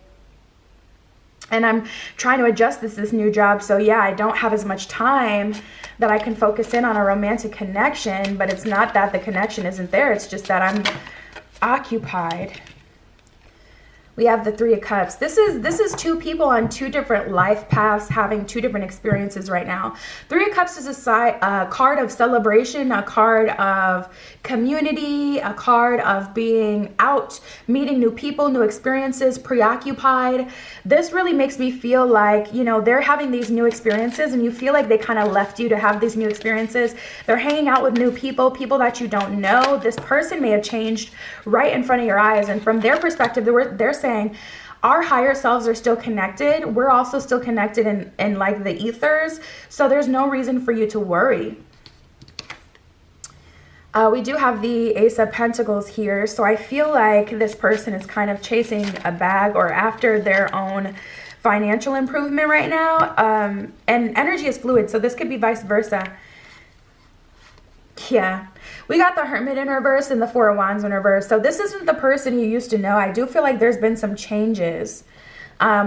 A: and I'm trying to adjust this new job. So yeah, I don't have as much time that I can focus in on a romantic connection, but it's not that the connection isn't there. It's just that I'm occupied. We have the Three of Cups. This is two people on two different life paths having two different experiences right now. Three of Cups is a card of celebration, a card of community, a card of being out, meeting new people, new experiences, preoccupied. This really makes me feel like, you know, they're having these new experiences and you feel like they kind of left you to have these new experiences. They're hanging out with new people, people that you don't know. This person may have changed right in front of your eyes. And from their perspective, they're saying, our higher selves are still connected. We're also still connected in like the ethers. So there's no reason for you to worry. We do have the Ace of Pentacles here. So I feel like this person is kind of chasing a bag or after their own financial improvement right now. And energy is fluid, so this could be vice versa. Yeah, we got the Hermit in reverse and the Four of Wands in reverse. So this isn't the person you used to know. I do feel like there's been some changes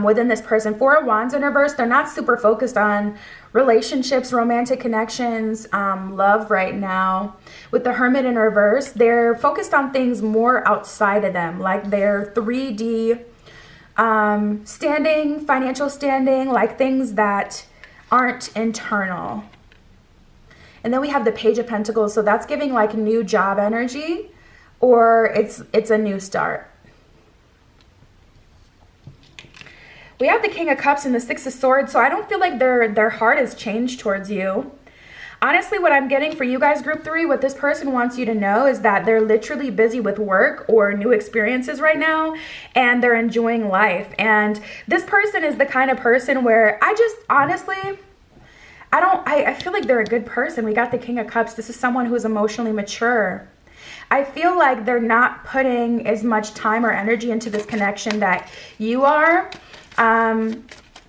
A: within this person. Four of Wands in reverse, they're not super focused on relationships, romantic connections, love right now. With the Hermit in reverse, they're focused on things more outside of them, like their 3D standing, financial standing, like things that aren't internal. And then we have the Page of Pentacles, so that's giving like new job energy, or it's a new start. We have the King of Cups and the Six of Swords, so I don't feel like their heart has changed towards you. Honestly, what I'm getting for you guys, group 3, what this person wants you to know is that they're literally busy with work or new experiences right now, and they're enjoying life. And this person is the kind of person where I just honestly, I feel like they're a good person. We got the King of Cups. This is someone who is emotionally mature. I feel like they're not putting as much time or energy into this connection that you are.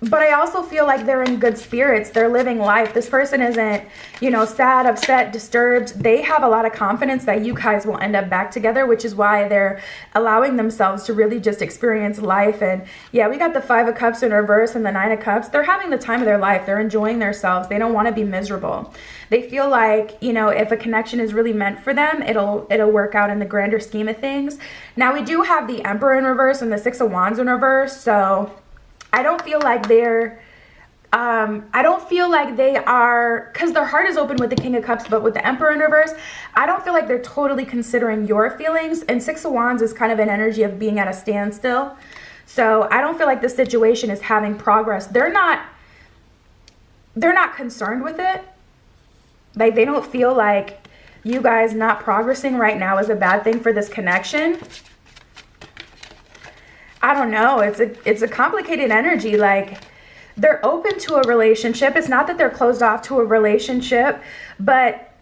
A: But I also feel like they're in good spirits. They're living life. This person isn't, you know, sad, upset, disturbed. They have a lot of confidence that you guys will end up back together, which is why they're allowing themselves to really just experience life. And yeah, we got the Five of Cups in reverse and the Nine of Cups. They're having the time of their life. They're enjoying themselves. They don't want to be miserable. They feel like, you know, if a connection is really meant for them, it'll work out in the grander scheme of things. Now we do have the Emperor in reverse and the Six of Wands in reverse. So I don't feel like they're, I don't feel like they are, because their heart is open with the King of Cups, but with the Emperor in reverse, I don't feel like they're totally considering your feelings. And Six of Wands is kind of an energy of being at a standstill. So I don't feel like the situation is having progress. They're not concerned with it. Like, they don't feel like you guys not progressing right now is a bad thing for this connection. I don't know. It's a complicated energy. Like, they're open to a relationship. It's not that they're closed off to a relationship, but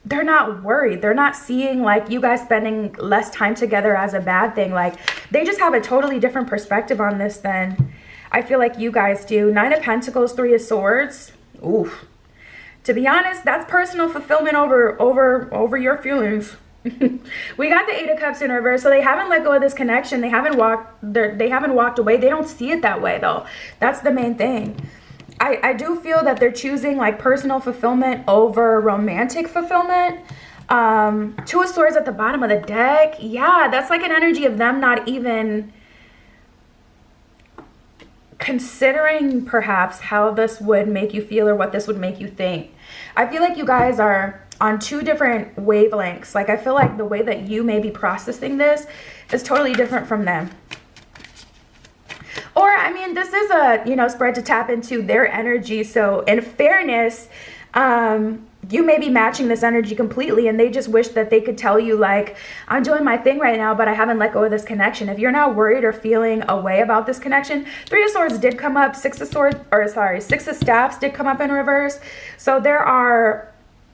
A: they're not worried. They're not seeing like you guys spending less time together as a bad thing. Like, they just have a totally different perspective on this than I feel like you guys do. Nine of Pentacles, Three of Swords. Oof. To be honest, that's personal fulfillment over your feelings. We got the Eight of Cups in reverse, so they haven't let go of this connection. They haven't walked away. They don't see it that way though. That's the main thing. I do feel that they're choosing like personal fulfillment over romantic fulfillment. Two of Swords at the bottom of the deck. Yeah, that's like an energy of them not even considering perhaps how this would make you feel or what this would make you think. I feel like you guys are on two different wavelengths. Like, I feel like the way that you may be processing this is totally different from them. Or, I mean, this is a, you know, spread to tap into their energy. So in fairness, you may be matching this energy completely, and they just wish that they could tell you like, I'm doing my thing right now, but I haven't let go of this connection. If you're not worried or feeling a way about this connection, Three of Swords did come up, Six of Staffs did come up in reverse. So there are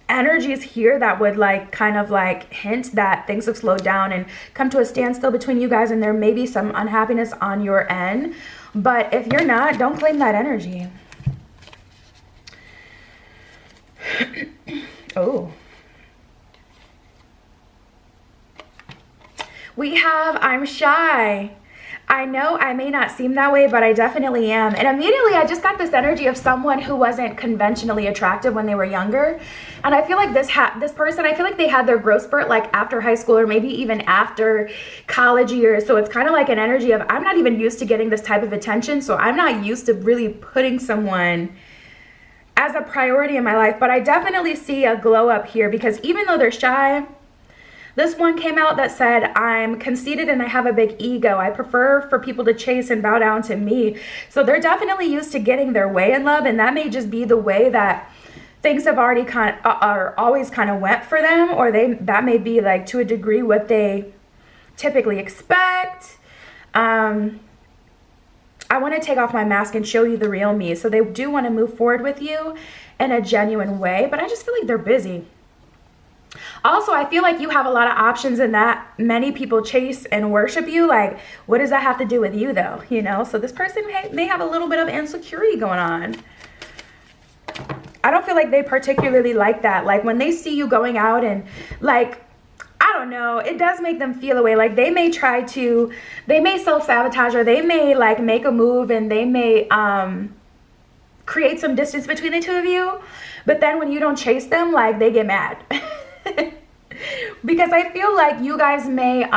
A: energies here that would like kind of like hint that things have slowed down and come to a standstill between you guys, and there may be some unhappiness on your end. But if you're not, don't claim that energy. Oh, we have I'm shy. I know I may not seem that way, but I definitely am. And immediately I just got this energy of someone who wasn't conventionally attractive when they were younger. And I feel like this person, I feel like they had their growth spurt like after high school or maybe even after college years. So it's kind of like an energy of, I'm not even used to getting this type of attention. So I'm not used to really putting someone as a priority in my life. But I definitely see a glow up here, because even though they're shy, this one came out that said, I'm conceited and I have a big ego. I prefer for people to chase and bow down to me. So they're definitely used to getting their way in love, and that may just be the way that things have already always kind of went for them, or that may be like to a degree what they typically expect. I want to take off my mask and show you the real me. So they do want to move forward with you in a genuine way, but I just feel like they're busy. Also, I feel like you have a lot of options and that many people chase and worship you. Like, what does that have to do with you though? You know, so this person may have a little bit of insecurity going on. I don't feel like they particularly like that. Like when they see you going out and like, I don't know, it does make them feel away. Like they may self-sabotage, or they may like make a move and they may create some distance between the two of you. But then when you don't chase them, like they get mad. Because I feel like you guys may,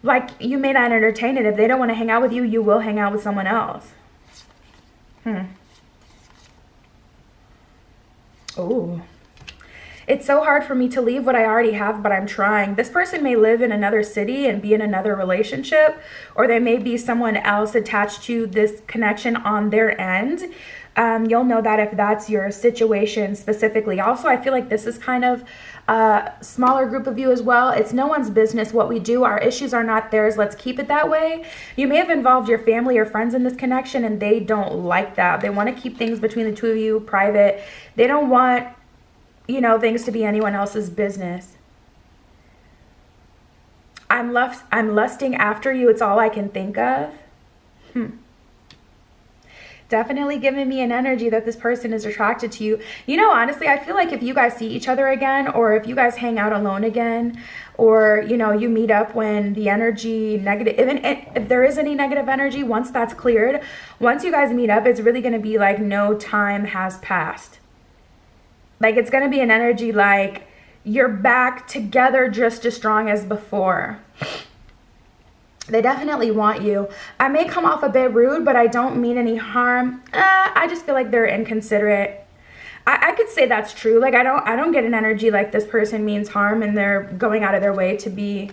A: like you may not entertain it. If they don't want to hang out with you, you will hang out with someone else. Oh, it's so hard for me to leave what I already have, but I'm trying. This person may live in another city and be in another relationship, or there may be someone else attached to this connection on their end. You'll know that if that's your situation specifically. Also, I feel like this is kind of a smaller group of you as well. It's no one's business what we do. Our issues are not theirs. Let's keep it that way. You may have involved your family or friends in this connection, and they don't like that. They want to keep things between the two of you private. They don't want, you know, things to be anyone else's business. I'm lusting after you. It's all I can think of. Definitely giving me an energy that this person is attracted to you. You know, honestly, I feel like if you guys see each other again, or if you guys hang out alone again, or, you know, you meet up when the energy negative, even if there is any negative energy, once that's cleared, once you guys meet up, it's really going to be like no time has passed. Like it's going to be an energy like you're back together just as strong as before. They definitely want you. I may come off a bit rude, but I don't mean any harm. I just feel like they're inconsiderate. I could say that's true. Like I don't get an energy like this person means harm and they're going out of their way to be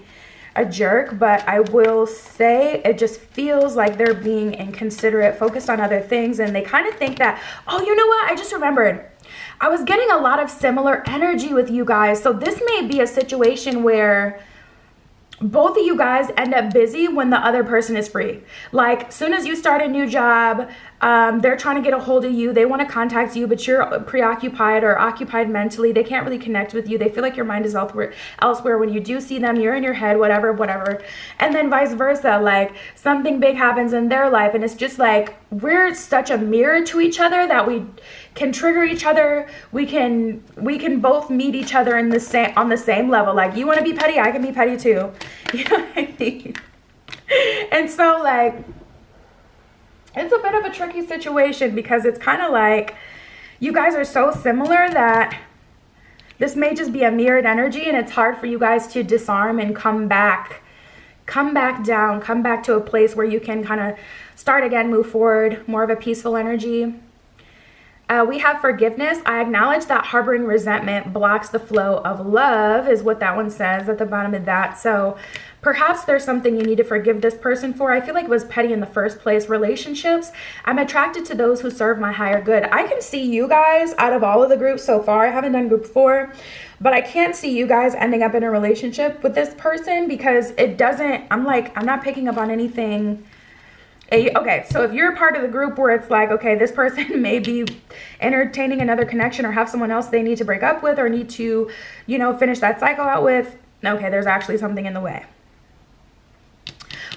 A: a jerk, but I will say it just feels like they're being inconsiderate, focused on other things, and they kind of think that, oh, you know what? I just remembered. I was getting a lot of similar energy with you guys. So this may be a situation where both of you guys end up busy when the other person is free. Like soon as you start a new job, they're trying to get a hold of you. They want to contact you, but you're preoccupied or occupied mentally. They can't really connect with you. They feel like your mind is elsewhere. When you do see them, you're in your head, whatever. And then vice versa, like something big happens in their life, and it's just like we're such a mirror to each other that we can trigger each other. We can both meet each other in on the same level. Like you want to be petty, I can be petty too. You know what I mean? And so like it's a bit of a tricky situation, because it's kind of like you guys are so similar that this may just be a mirrored energy, and it's hard for you guys to disarm and come back down, come back to a place where you can kind of start again, move forward, more of a peaceful energy. We have forgiveness. I acknowledge that harboring resentment blocks the flow of love, is what that one says at the bottom of that. So perhaps there's something you need to forgive this person for. I feel like it was petty in the first place. Relationships, I'm attracted to those who serve my higher good. I can see you guys out of all of the groups so far. I haven't done group 4, but I can't see you guys ending up in a relationship with this person, because it doesn't, I'm not picking up on anything. Okay, so if you're a part of the group where it's like, okay, this person may be entertaining another connection or have someone else they need to break up with or need to, you know, finish that cycle out with, okay, there's actually something in the way.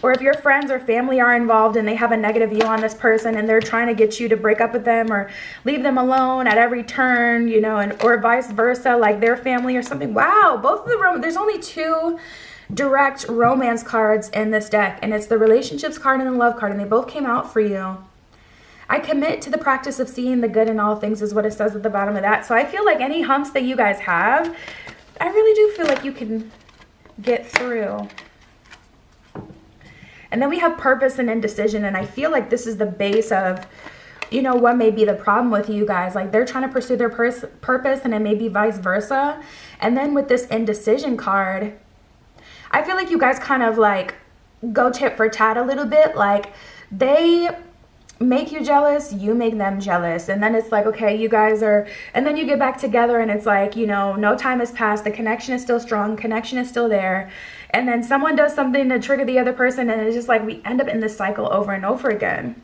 A: Or if your friends or family are involved and they have a negative view on this person and they're trying to get you to break up with them or leave them alone at every turn, you know, and or vice versa, like their family or something. Wow, both of the there's only 2 direct romance cards in this deck, and it's the relationships card and the love card, and they both came out for you. I commit to the practice of seeing the good in all things, is what it says at the bottom of that. So I feel like any humps that you guys have, I really do feel like you can get through. And then we have purpose and indecision, and I feel like this is the base of, you know, what may be the problem with you guys. Like they're trying to pursue their purpose, and it may be vice versa. And then with this indecision card, I feel like you guys kind of like go tit for tat a little bit. Like they make you jealous, you make them jealous. And then it's like, okay, you guys are, and then you get back together and it's like, you know, no time has passed. The connection is still strong. Connection is still there. And then someone does something to trigger the other person. And it's just like, we end up in this cycle over and over again.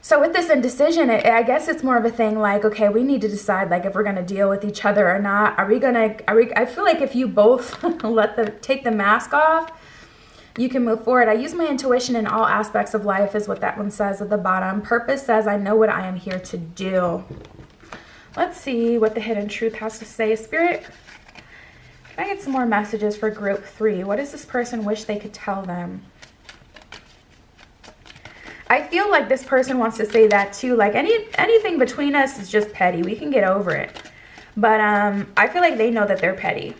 A: So with this indecision, I guess it's more of a thing like, okay, we need to decide like if we're going to deal with each other or not. I feel like if you both take the mask off, you can move forward. I use my intuition in all aspects of life is what that one says at the bottom. Purpose says, I know what I am here to do. Let's see what the hidden truth has to say. Spirit, can I get some more messages for group 3? What does this person wish they could tell them? I feel like this person wants to say that too. Like anything between us is just petty. We can get over it. But I feel like they know that they're petty.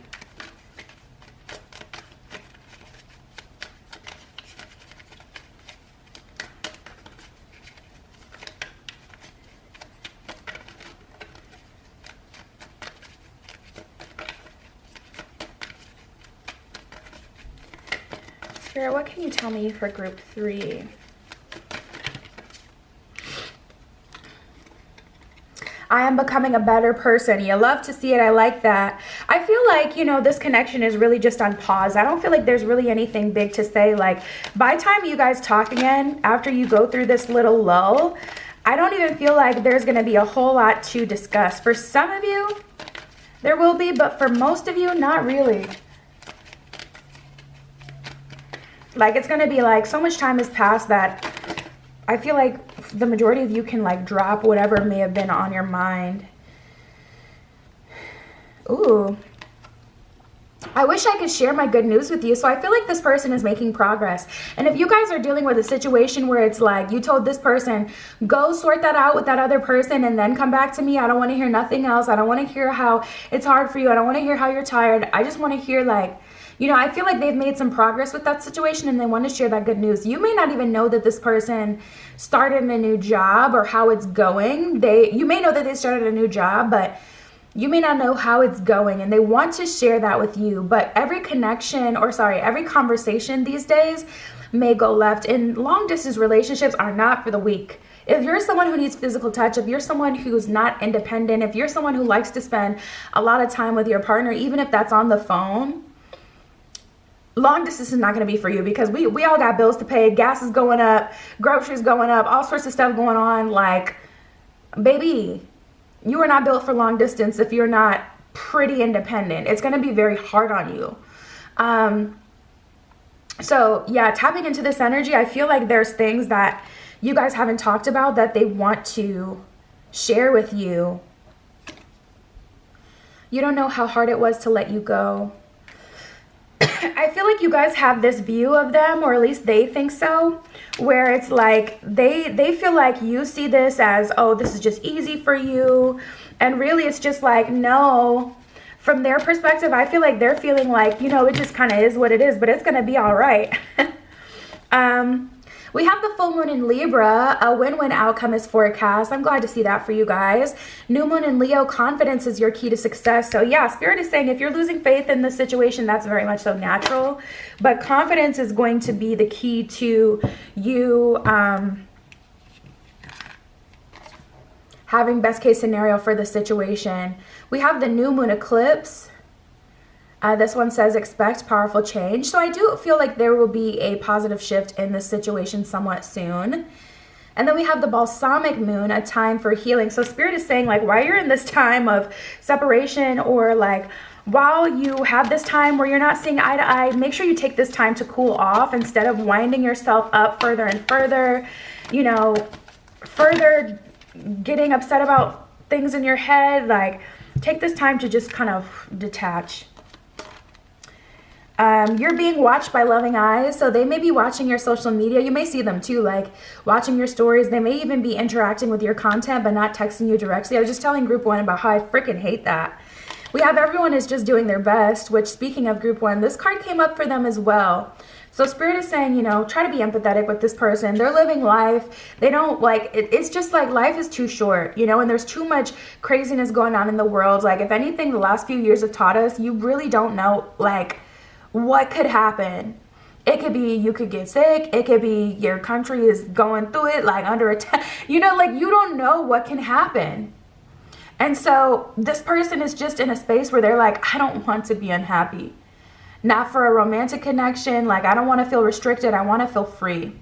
A: Spirit, what can you tell me for group 3? I am becoming a better person. You love to see it. I like that. I feel like, you know, this connection is really just on pause. I don't feel like there's really anything big to say. Like, by the time you guys talk again, after you go through this little lull, I don't even feel like there's going to be a whole lot to discuss. For some of you, there will be, but for most of you, not really. Like, it's going to be like so much time has passed that I feel like the majority of you can like drop whatever may have been on your mind. Ooh. I wish I could share my good news with you. So I feel like this person is making progress. And if you guys are dealing with a situation where it's like you told this person, go sort that out with that other person and then come back to me. I don't want to hear nothing else. I don't want to hear how it's hard for you. I don't want to hear how you're tired. I just want to hear like, you know, I feel like they've made some progress with that situation and they want to share that good news. You may not even know that this person started a new job or how it's going. You may know that they started a new job, but you may not know how it's going and they want to share that with you. But every conversation these days may go left, and long distance relationships are not for the weak. If you're someone who needs physical touch, if you're someone who's not independent, if you're someone who likes to spend a lot of time with your partner, even if that's on the phone, long distance is not going to be for you, because we all got bills to pay. Gas is going up, groceries going up, all sorts of stuff going on. Like, baby, you are not built for long distance if you're not pretty independent. It's going to be very hard on you. So yeah, tapping into this energy, I feel like there's things that you guys haven't talked about that they want to share with you. You don't know how hard it was to let you go. I feel like you guys have this view of them, or at least they think so, where it's like they feel like you see this as, oh, this is just easy for you. And really it's just like, no, from their perspective, I feel like they're feeling like, you know, it just kind of is what it is, but it's going to be all right. We have the full moon in Libra. A win-win outcome is forecast. I'm glad to see that for you guys. New moon in Leo. Confidence is your key to success. So yeah, Spirit is saying if you're losing faith in this situation, that's very much so natural. But confidence is going to be the key to you having best case scenario for the situation. We have the new moon eclipse. This one says expect powerful change. So I do feel like there will be a positive shift in this situation somewhat soon. And then we have the balsamic moon, a time for healing. So Spirit is saying, like, while you're in this time of separation, or like while you have this time where you're not seeing eye to eye, make sure you take this time to cool off instead of winding yourself up further and further, you know, further getting upset about things in your head. Like, take this time to just kind of detach. You're being watched by loving eyes, so they may be watching your social media. You may see them too, like watching your stories. They may even be interacting with your content but not texting you directly. I was just telling group 1 about how I freaking hate that. We have everyone is just doing their best, which, speaking of group 1, this card came up for them as well. So Spirit is saying, you know, try to be empathetic with this person. They're living life. They don't like it's just like life is too short, you know, and there's too much craziness going on in the world. Like, if anything, the last few years have taught us, you really don't know like what could happen. It could be you could get sick. It could be your country is going through it, like under attack. You know, like you don't know what can happen. And so this person is just in a space where they're like, I don't want to be unhappy. Not for a romantic connection. Like, I don't want to feel restricted. I want to feel free.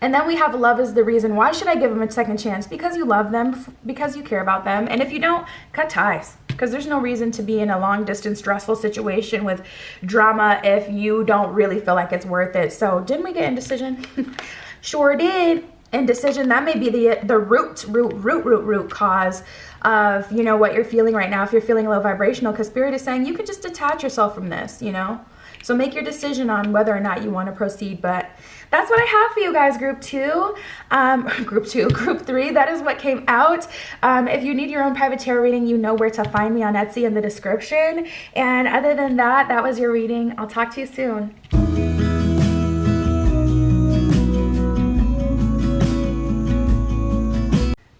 A: And then we have love is the reason. Why should I give them a second chance? Because you love them, because you care about them. And if you don't, cut ties. Because there's no reason to be in a long distance stressful situation with drama if you don't really feel like it's worth it. So didn't we get indecision? Sure did. Indecision, that may be the root cause of, you know, what you're feeling right now. If you're feeling low vibrational, because Spirit is saying you can just detach yourself from this, you know. So make your decision on whether or not you want to proceed. But that's what I have for you guys, group 2. Group 3, that is what came out. If you need your own private tarot reading, you know where to find me on Etsy in the description. And other than that, that was your reading. I'll talk to you soon.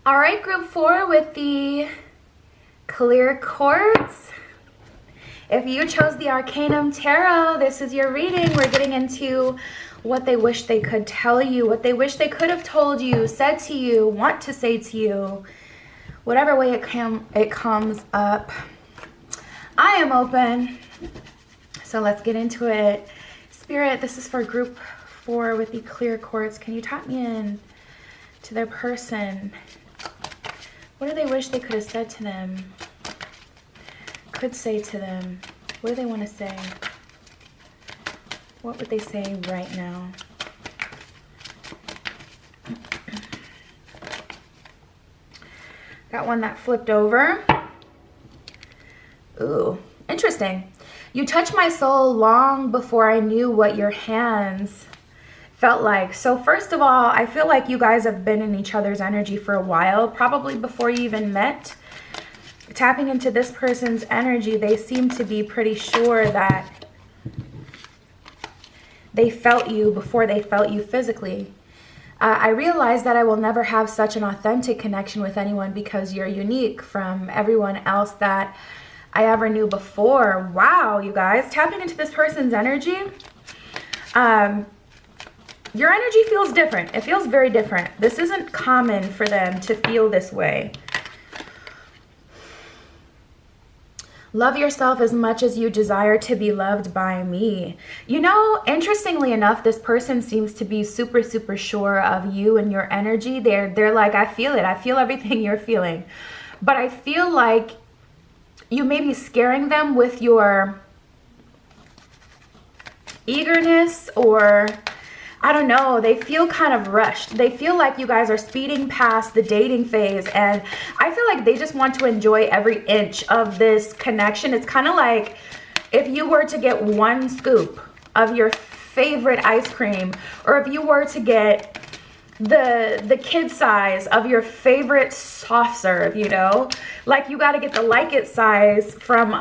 A: All right, group 4 with the clear quartz. If you chose the Arcanum Tarot, this is your reading. We're getting into what they wish they could tell you, what they wish they could have told you, said to you, want to say to you, whatever way it comes up. I am open, so let's get into it. Spirit, this is for group 4 with the clear quartz. Can you tap me in to their person? What do they wish they could have said to them? Could say to them? What do they want to say? What would they say right now? Got one that flipped over. Ooh, interesting. You touched my soul long before I knew what your hands felt like. So first of all, I feel like you guys have been in each other's energy for a while, probably before you even met. Tapping into this person's energy, they seem to be pretty sure that they felt you before they felt you physically. I realize that I will never have such an authentic connection with anyone because you're unique from everyone else that I ever knew before. Wow, you guys, tapping into this person's energy. Your energy feels different. It feels very different. This isn't common for them to feel this way. Love yourself as much as you desire to be loved by me. You know, interestingly enough, this person seems to be super, super sure of you and your energy. They're like, I feel it. I feel everything you're feeling. But I feel like you may be scaring them with your eagerness, or I don't know, they feel kind of rushed. They feel like you guys are speeding past the dating phase, and I feel like they just want to enjoy every inch of this connection. It's kind of like if you were to get one scoop of your favorite ice cream, or if you were to get the kid size of your favorite soft serve, you know, like you got to get the like it size from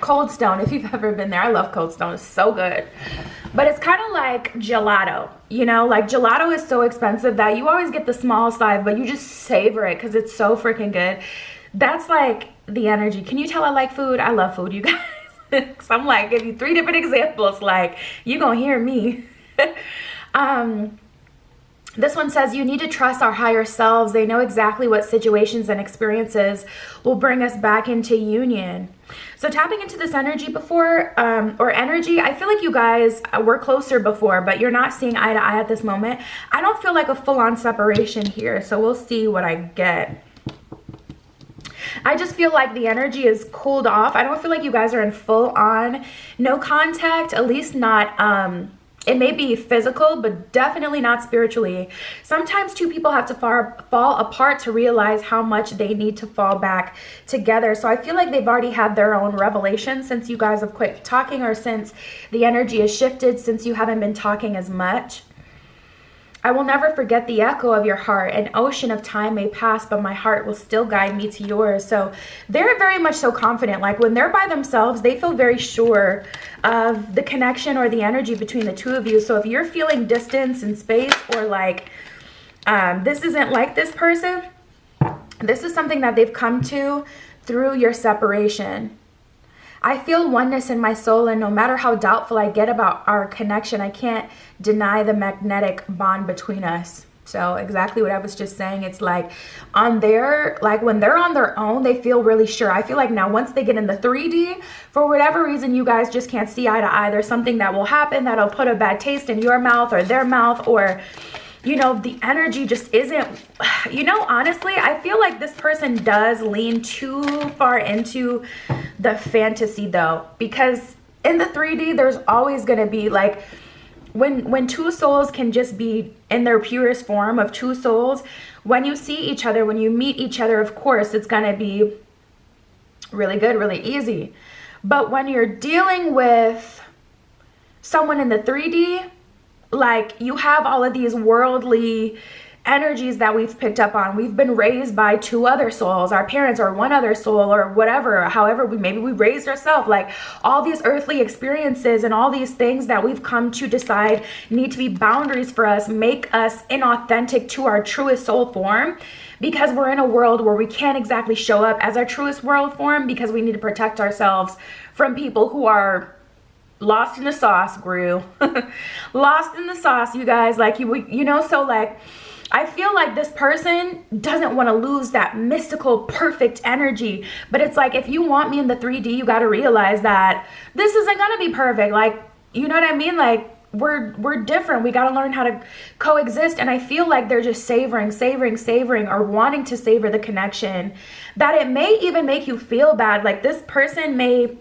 A: Cold Stone, if you've ever been there. I love Cold Stone, it's so good. But it's kind of like gelato, you know, like gelato is so expensive that you always get the small size, but you just savor it because it's so freaking good. That's like the energy. Can you tell I like food? I love food, you guys. So I'm like, give you 3 different examples, like you gonna hear me. This one says, you need to trust our higher selves. They know exactly what situations and experiences will bring us back into union. So tapping into this energy before, or energy, I feel like you guys were closer before, but you're not seeing eye to eye at this moment. I don't feel like a full-on separation here, so we'll see what I get. I just feel like the energy is cooled off. I don't feel like you guys are in full-on no contact, at least not, it may be physical, but definitely not spiritually. Sometimes two people have to fall apart to realize how much they need to fall back together. So I feel like they've already had their own revelation since you guys have quit talking, or since the energy has shifted, since you haven't been talking as much. I will never forget the echo of your heart. An ocean of time may pass, but my heart will still guide me to yours. So they're very much so confident. Like when they're by themselves, they feel very sure of the connection or the energy between the two of you. So if you're feeling distance and space, or like this isn't like this person, this is something that they've come to through your separation. I feel oneness in my soul, and no matter how doubtful I get about our connection, I can't deny the magnetic bond between us. So exactly what I was just saying. It's like on their, like when they're on their own, they feel really sure. I feel like now once they get in the 3D, for whatever reason, you guys just can't see eye to eye. There's something that will happen that'll put a bad taste in your mouth or their mouth, or, you know, the energy just isn't, you know, honestly, I feel like this person does lean too far into the fantasy though, because in the 3D, there's always going to be like, when two souls can just be in their purest form of two souls, when you see each other, when you meet each other, of course, it's going to be really good, really easy. But when you're dealing with someone in the 3D, like you have all of these worldly energies that we've picked up on. We've been raised by two other souls, our parents or one other soul or whatever, however maybe we raised ourselves, like all these earthly experiences and all these things that we've come to decide need to be boundaries for us, make us inauthentic to our truest soul form, because we're in a world where we can't exactly show up as our truest world form, because we need to protect ourselves from people who are lost in the sauce, Gru. Lost in the sauce, you guys, like you know, so like I feel like this person doesn't want to lose that mystical, perfect energy. But it's like, if you want me in the 3D, you got to realize that this isn't going to be perfect. Like, you know what I mean? Like, we're different. We got to learn how to coexist. And I feel like they're just savoring, or wanting to savor the connection, that it may even make you feel bad. Like, this person may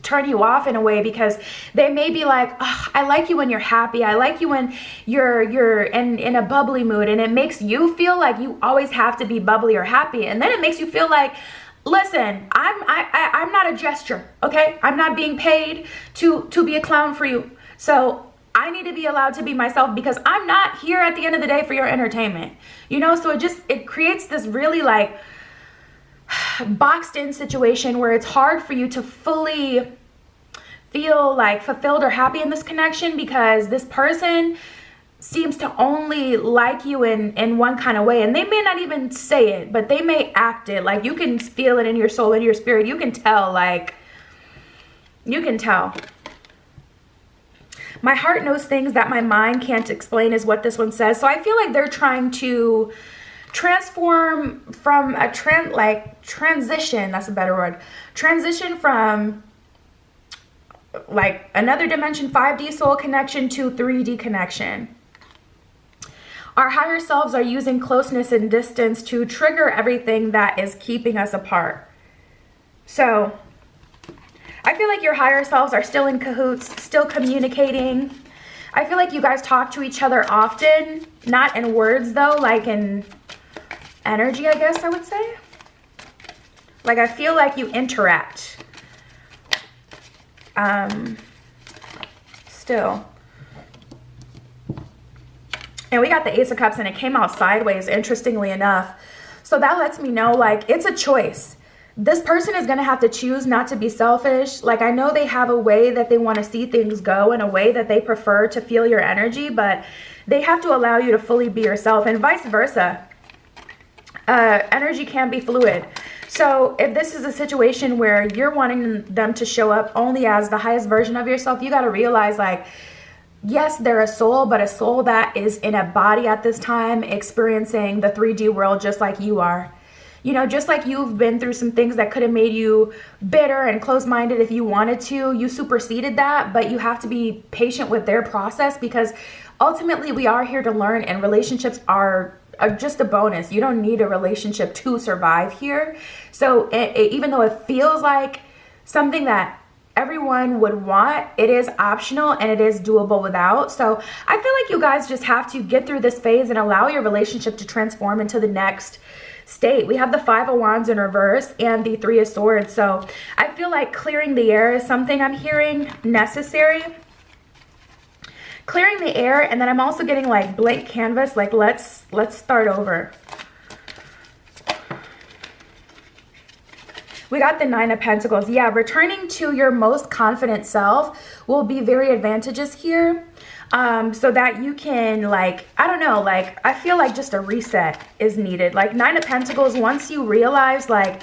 A: turn you off in a way, because they may be like, oh, I like you when you're happy, I like you when you're in a bubbly mood, and it makes you feel like you always have to be bubbly or happy. And then it makes you feel like, listen, I'm not a gesture, okay? I'm not being paid to be a clown for you, so I need to be allowed to be myself, because I'm not here at the end of the day for your entertainment, you know? So it creates this really like boxed in situation where it's hard for you to fully feel like fulfilled or happy in this connection, because this person seems to only like you in one kind of way. And they may not even say it, but they may act it. Like, you can feel it in your soul, in your spirit. You can tell, like, you can tell. My heart knows things that my mind can't explain, is what this one says. So I feel like they're trying to transform from a transition, that's a better word, transition from like another dimension, 5D soul connection, to 3D connection. Our higher selves are using closeness and distance to trigger everything that is keeping us apart. So I feel like your higher selves are still in cahoots, still communicating. I feel like you guys talk to each other often, not in words though, like in energy, I guess I would say. Like, I feel like you interact. Still. And we got the Ace of Cups, and it came out sideways, interestingly enough. So that lets me know, like, it's a choice. This person is going to have to choose not to be selfish. Like, I know they have a way that they want to see things go, in a way that they prefer to feel your energy, but they have to allow you to fully be yourself, and vice versa. Energy can be fluid. So if this is a situation where you're wanting them to show up only as the highest version of yourself, you got to realize, like, yes, they're a soul, but a soul that is in a body at this time, experiencing the 3D world just like you are. You know, just like you've been through some things that could have made you bitter and closed-minded if you wanted to. You superseded that, but you have to be patient with their process, because ultimately we are here to learn, and relationships are just a bonus. You don't need a relationship to survive here. So even though it feels like something that everyone would want, it is optional, and it is doable without. So I feel like you guys just have to get through this phase and allow your relationship to transform into the next state. We have the 5 of Wands in reverse and the 3 of Swords. So I feel like clearing the air is something I'm hearing necessary. Clearing the air, and then I'm also getting like blank canvas, like let's start over. We got the 9 of Pentacles. Yeah, returning to your most confident self will be very advantageous here. So that you can, like, I don't know, like, I feel like just a reset is needed. Like, 9 of Pentacles, once you realize, like,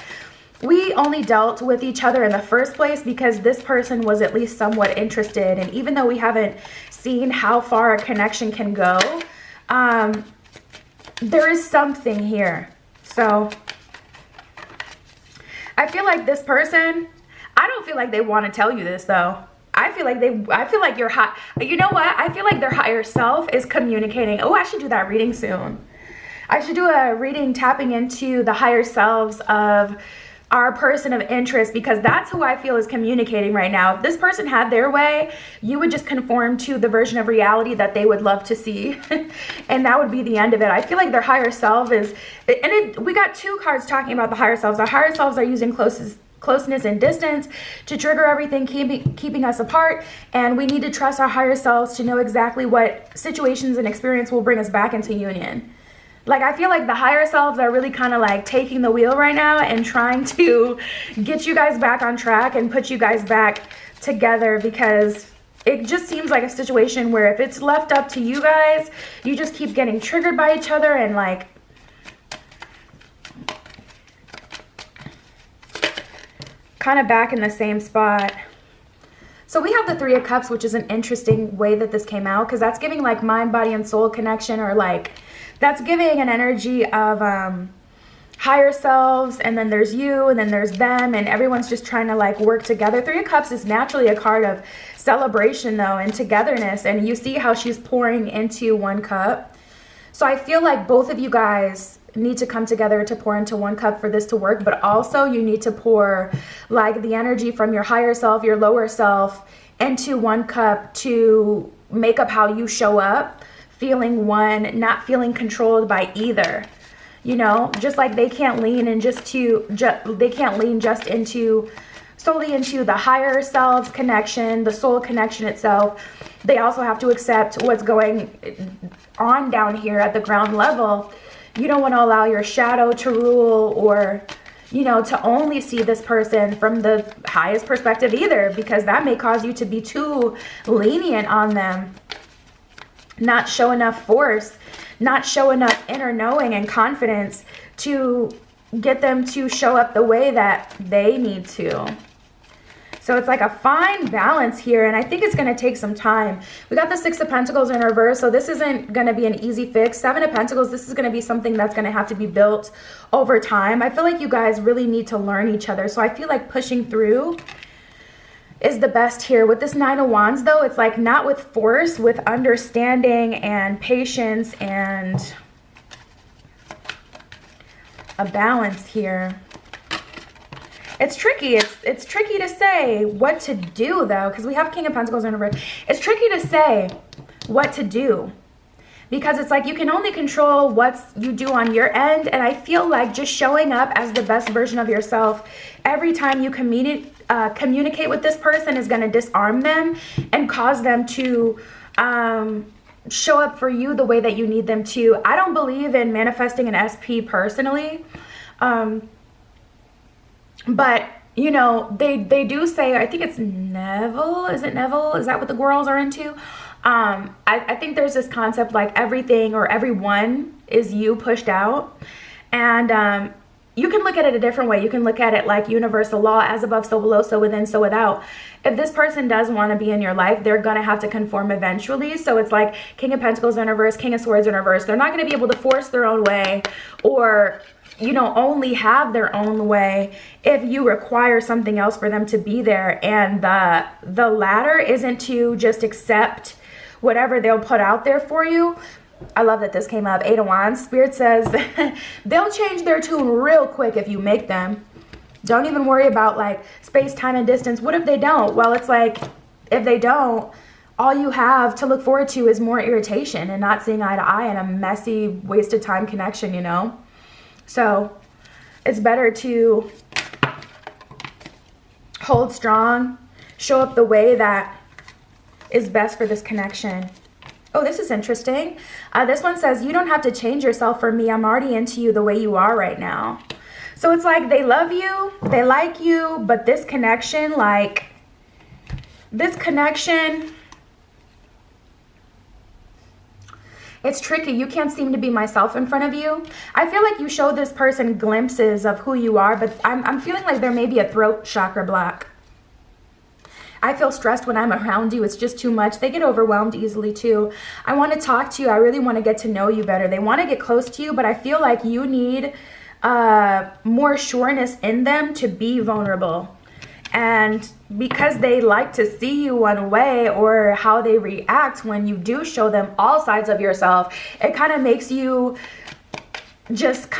A: we only dealt with each other in the first place because this person was at least somewhat interested. And even though we haven't seen how far a connection can go, there is something here. So I feel like this person, I don't feel like they want to tell you this though. I feel like you're high. You know what? I feel like their higher self is communicating. Oh, I should do that reading soon. I should do a reading tapping into the higher selves of our person of interest, because that's who I feel is communicating right now. If this person had their way, you would just conform to the version of reality that they would love to see. And that would be the end of it. I feel like their higher self is, we got two cards talking about the higher selves. The higher selves are using closeness and distance to trigger everything keeping us apart, and we need to trust our higher selves to know exactly what situations and experience will bring us back into union. Like, I feel like the higher selves are really kind of like taking the wheel right now and trying to get you guys back on track and put you guys back together, because it just seems like a situation where if it's left up to you guys, you just keep getting triggered by each other and like kind of back in the same spot. So we have the Three of Cups, which is an interesting way that this came out, because that's giving like mind, body, and soul connection, or like that's giving an energy of higher selves, and then there's you, and then there's them, and everyone's just trying to like work together. Three of Cups is naturally a card of celebration though, and togetherness, and you see how she's pouring into one cup. So I feel like both of you guys need to come together to pour into one cup for this to work, but also you need to pour like the energy from your higher self, your lower self, into one cup to make up how you show up, feeling one, not feeling controlled by either. You know, just like they can't lean and they can't lean just into solely into the higher selves connection, the soul connection itself. They also have to accept what's going on down here at the ground level. You don't want to allow your shadow to rule, or, you know, to only see this person from the highest perspective either, because that may cause you to be too lenient on them. Not show enough force, not show enough inner knowing and confidence to get them to show up the way that they need to. So it's like a fine balance here, and I think it's going to take some time. We got the Six of Pentacles in reverse, so this isn't going to be an easy fix. Seven of Pentacles, this is going to be something that's going to have to be built over time. I feel like you guys really need to learn each other, so I feel like pushing through is the best here. With this Nine of Wands, though, it's like not with force, with understanding and patience and a balance here. It's tricky. It's tricky to say what to do though, because we have King of Pentacles in reverse. It's tricky to say what to do, because it's like you can only control what you do on your end. And I feel like just showing up as the best version of yourself every time you communicate with this person is going to disarm them and cause them to show up for you the way that you need them to. I don't believe in manifesting an SP personally. But, you know, they do say, I think it's Neville. Is it Neville? Is that what the girls are into? I think there's this concept like everything or everyone is you pushed out. And you can look at it a different way. You can look at it like universal law, as above, so below, so within, so without. If this person does want to be in your life, they're going to have to conform eventually. So it's like King of Pentacles in reverse, King of Swords in reverse. They're not going to be able to force their own way, or, you know, only have their own way if you require something else for them to be there. And the latter isn't to just accept whatever they'll put out there for you. I love that this came up. Eight of Wands. Spirit says they'll change their tune real quick if you make them. Don't even worry about like space, time, and distance. What if they don't? Well, it's like, if they don't, all you have to look forward to is more irritation and not seeing eye to eye and a messy, wasted time connection, you know? So it's better to hold strong, show up the way that is best for this connection. Oh, this is interesting. This one says, you don't have to change yourself for me. I'm already into you the way you are right now. So it's like they love you, they like you, but this connection, like It's tricky. You can't seem to be myself in front of you. I feel like you show this person glimpses of who you are, but I'm feeling like there may be a throat chakra block. I feel stressed when I'm around you. It's just too much. They get overwhelmed easily too. I want to talk to you. I really want to get to know you better. They want to get close to you, but I feel like you need more sureness in them to be vulnerable. And because they like to see you one way, or how they react when you do show them all sides of yourself, it kind of makes you just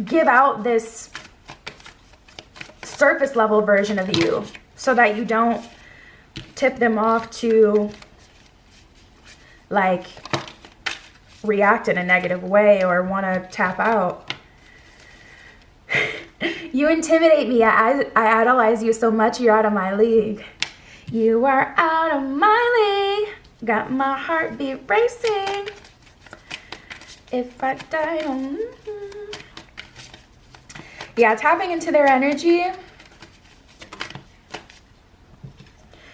A: give out this surface level version of you, so that you don't tip them off to like react in a negative way or want to tap out. You intimidate me. I idolize you so much, you're out of my league. You are out of my league. Got my heartbeat racing. If I die on... Yeah, tapping into their energy.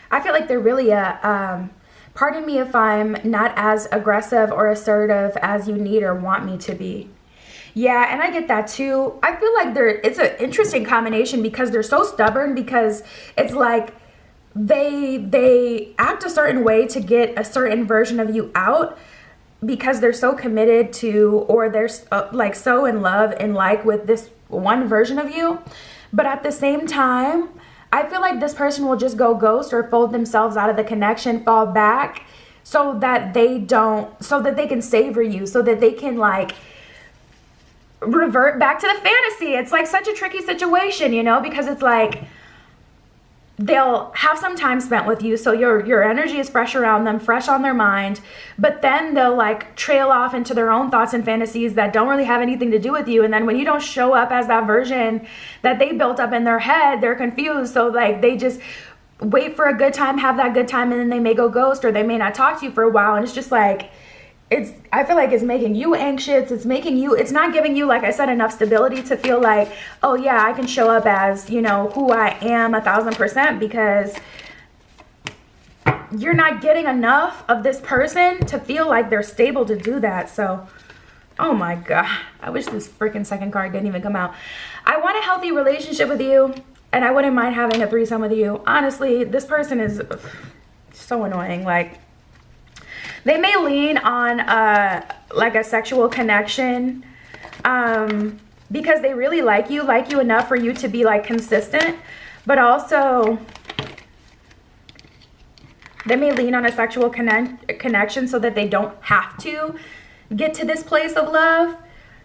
A: I feel like they're really pardon me if I'm not as aggressive or assertive as you need or want me to be. Yeah, and I get that too. I feel like it's an interesting combination because they're so stubborn, because it's like they act a certain way to get a certain version of you out, because they're so committed to, or they're like so in love and like with this one version of you. But at the same time, I feel like this person will just go ghost or fold themselves out of the connection, fall back, so that they can savor you, so that they can like revert back to the fantasy. It's like such a tricky situation, you know, because it's like they'll have some time spent with you, so your energy is fresh around them, fresh on their mind, but then they'll like trail off into their own thoughts and fantasies that don't really have anything to do with you. And then when you don't show up as that version that they built up in their head, they're confused. So like they just wait for a good time, have that good time, and then they may go ghost, or they may not talk to you for a while. And it's just like, I feel like it's making you anxious. It's not giving you, like I said, enough stability to feel like, oh yeah, I can show up as, you know, who I am 1000%, because you're not getting enough of this person to feel like they're stable to do that. So, oh my God, I wish this freaking second card didn't even come out. I want a healthy relationship with you, and I wouldn't mind having a threesome with you. Honestly, this person is so annoying. Like, they may lean on like a sexual connection because they really like you enough for you to be like consistent, but also they may lean on a sexual connection so that they don't have to get to this place of love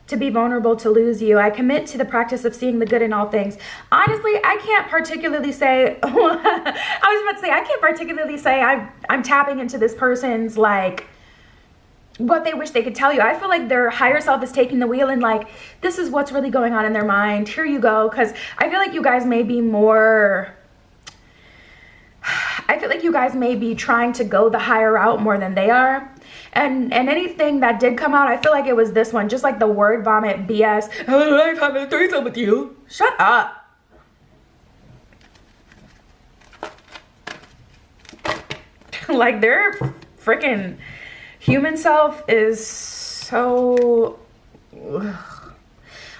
A: to be vulnerable to lose you. I commit to the practice of seeing the good in all things. Honestly, I can't particularly say, I was about to say, I can't particularly say I'm tapping into this person's like what they wish they could tell you. I feel like their higher self is taking the wheel and like, this is what's really going on in their mind. Here you go. Because I feel like you guys may be trying to go the higher route more than they are. And anything that did come out, I feel like it was this one. Just like the word vomit BS. I like having a threesome with you. Shut up. Like their freaking human self is so... Ugh.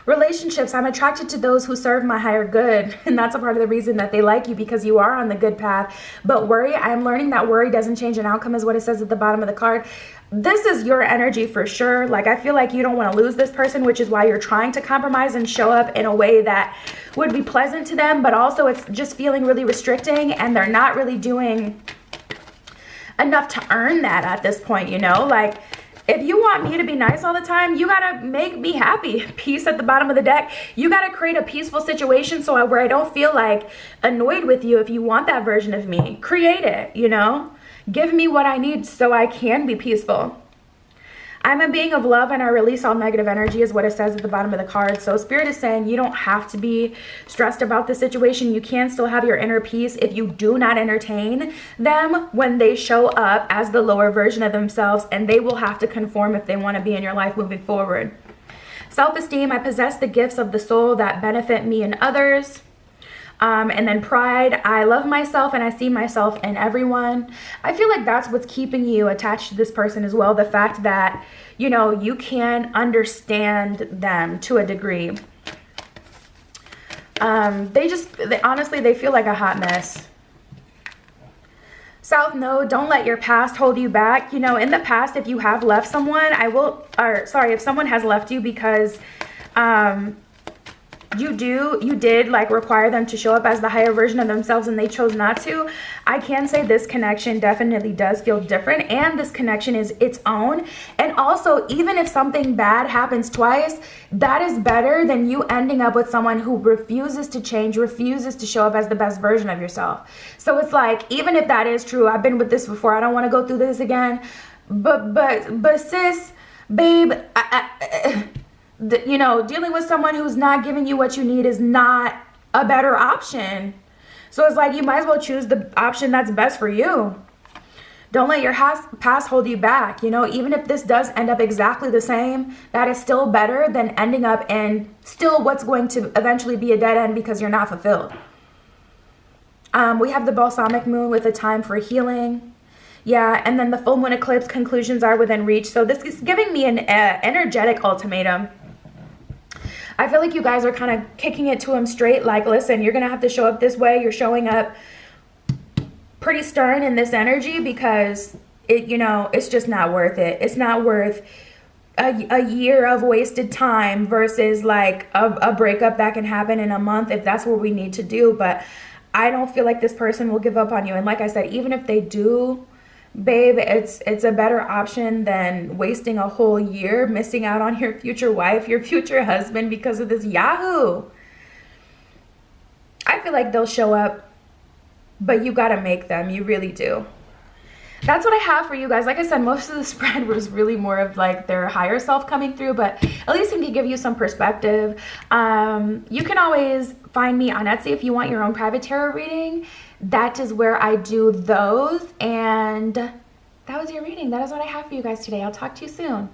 A: Relationships, I'm attracted to those who serve my higher good. And that's a part of the reason that they like you, because you are on the good path. But worry, I'm learning that worry doesn't change an outcome, is what it says at the bottom of the card. This is your energy for sure. Like, I feel like you don't want to lose this person, which is why you're trying to compromise and show up in a way that would be pleasant to them. But also it's just feeling really restricting, and they're not really doing enough to earn that at this point, you know? Like, if you want me to be nice all the time, you gotta make me happy. Peace at the bottom of the deck. You gotta create a peaceful situation where I don't feel like annoyed with you. If you want that version of me, create it, you know? Give me what I need so I can be peaceful. I'm a being of love, and I release all negative energy, is what it says at the bottom of the card. So Spirit is saying you don't have to be stressed about the situation. You can still have your inner peace if you do not entertain them when they show up as the lower version of themselves, and they will have to conform if they want to be in your life moving forward. Self-esteem, I possess the gifts of the soul that benefit me and others. And then pride, I love myself and I see myself in everyone. I feel like that's what's keeping you attached to this person as well. The fact that, you know, you can understand them to a degree. Honestly, they feel like a hot mess. South Node, don't let your past hold you back. You know, in the past, if you have left someone, if someone has left you because, you did like require them to show up as the higher version of themselves and they chose not to. I can say this connection definitely does feel different, and this connection is its own. And also, even if something bad happens twice, that is better than you ending up with someone who refuses to change, refuses to show up as the best version of yourself. So it's like, even if that is true, I've been with this before, I don't want to go through this again. But sis, babe, you know, dealing with someone who's not giving you what you need is not a better option. So it's like, you might as well choose the option that's best for you. Don't let your past hold you back. You know, even if this does end up exactly the same, that is still better than ending up in still what's going to eventually be a dead end because you're not fulfilled. We have the balsamic moon with a time for healing. Yeah, and then the full moon eclipse conclusions are within reach. So this is giving me an energetic ultimatum. I feel like you guys are kind of kicking it to him straight, like, listen, you're going to have to show up this way. You're showing up pretty stern in this energy because it's just not worth it. It's not worth a year of wasted time versus like a breakup that can happen in a month if that's what we need to do. But I don't feel like this person will give up on you. And like I said, even if they do, babe, it's a better option than wasting a whole year missing out on your future wife, your future husband because of this Yahoo. I feel like they'll show up, but you gotta make them. You really do. That's what I have for you guys. Like I said, most of the spread was really more of like their higher self coming through, but at least it can give you some perspective. You can always find me on Etsy if you want your own private tarot reading. That is where I do those. And that was your reading. That is what I have for you guys today. I'll talk to you soon.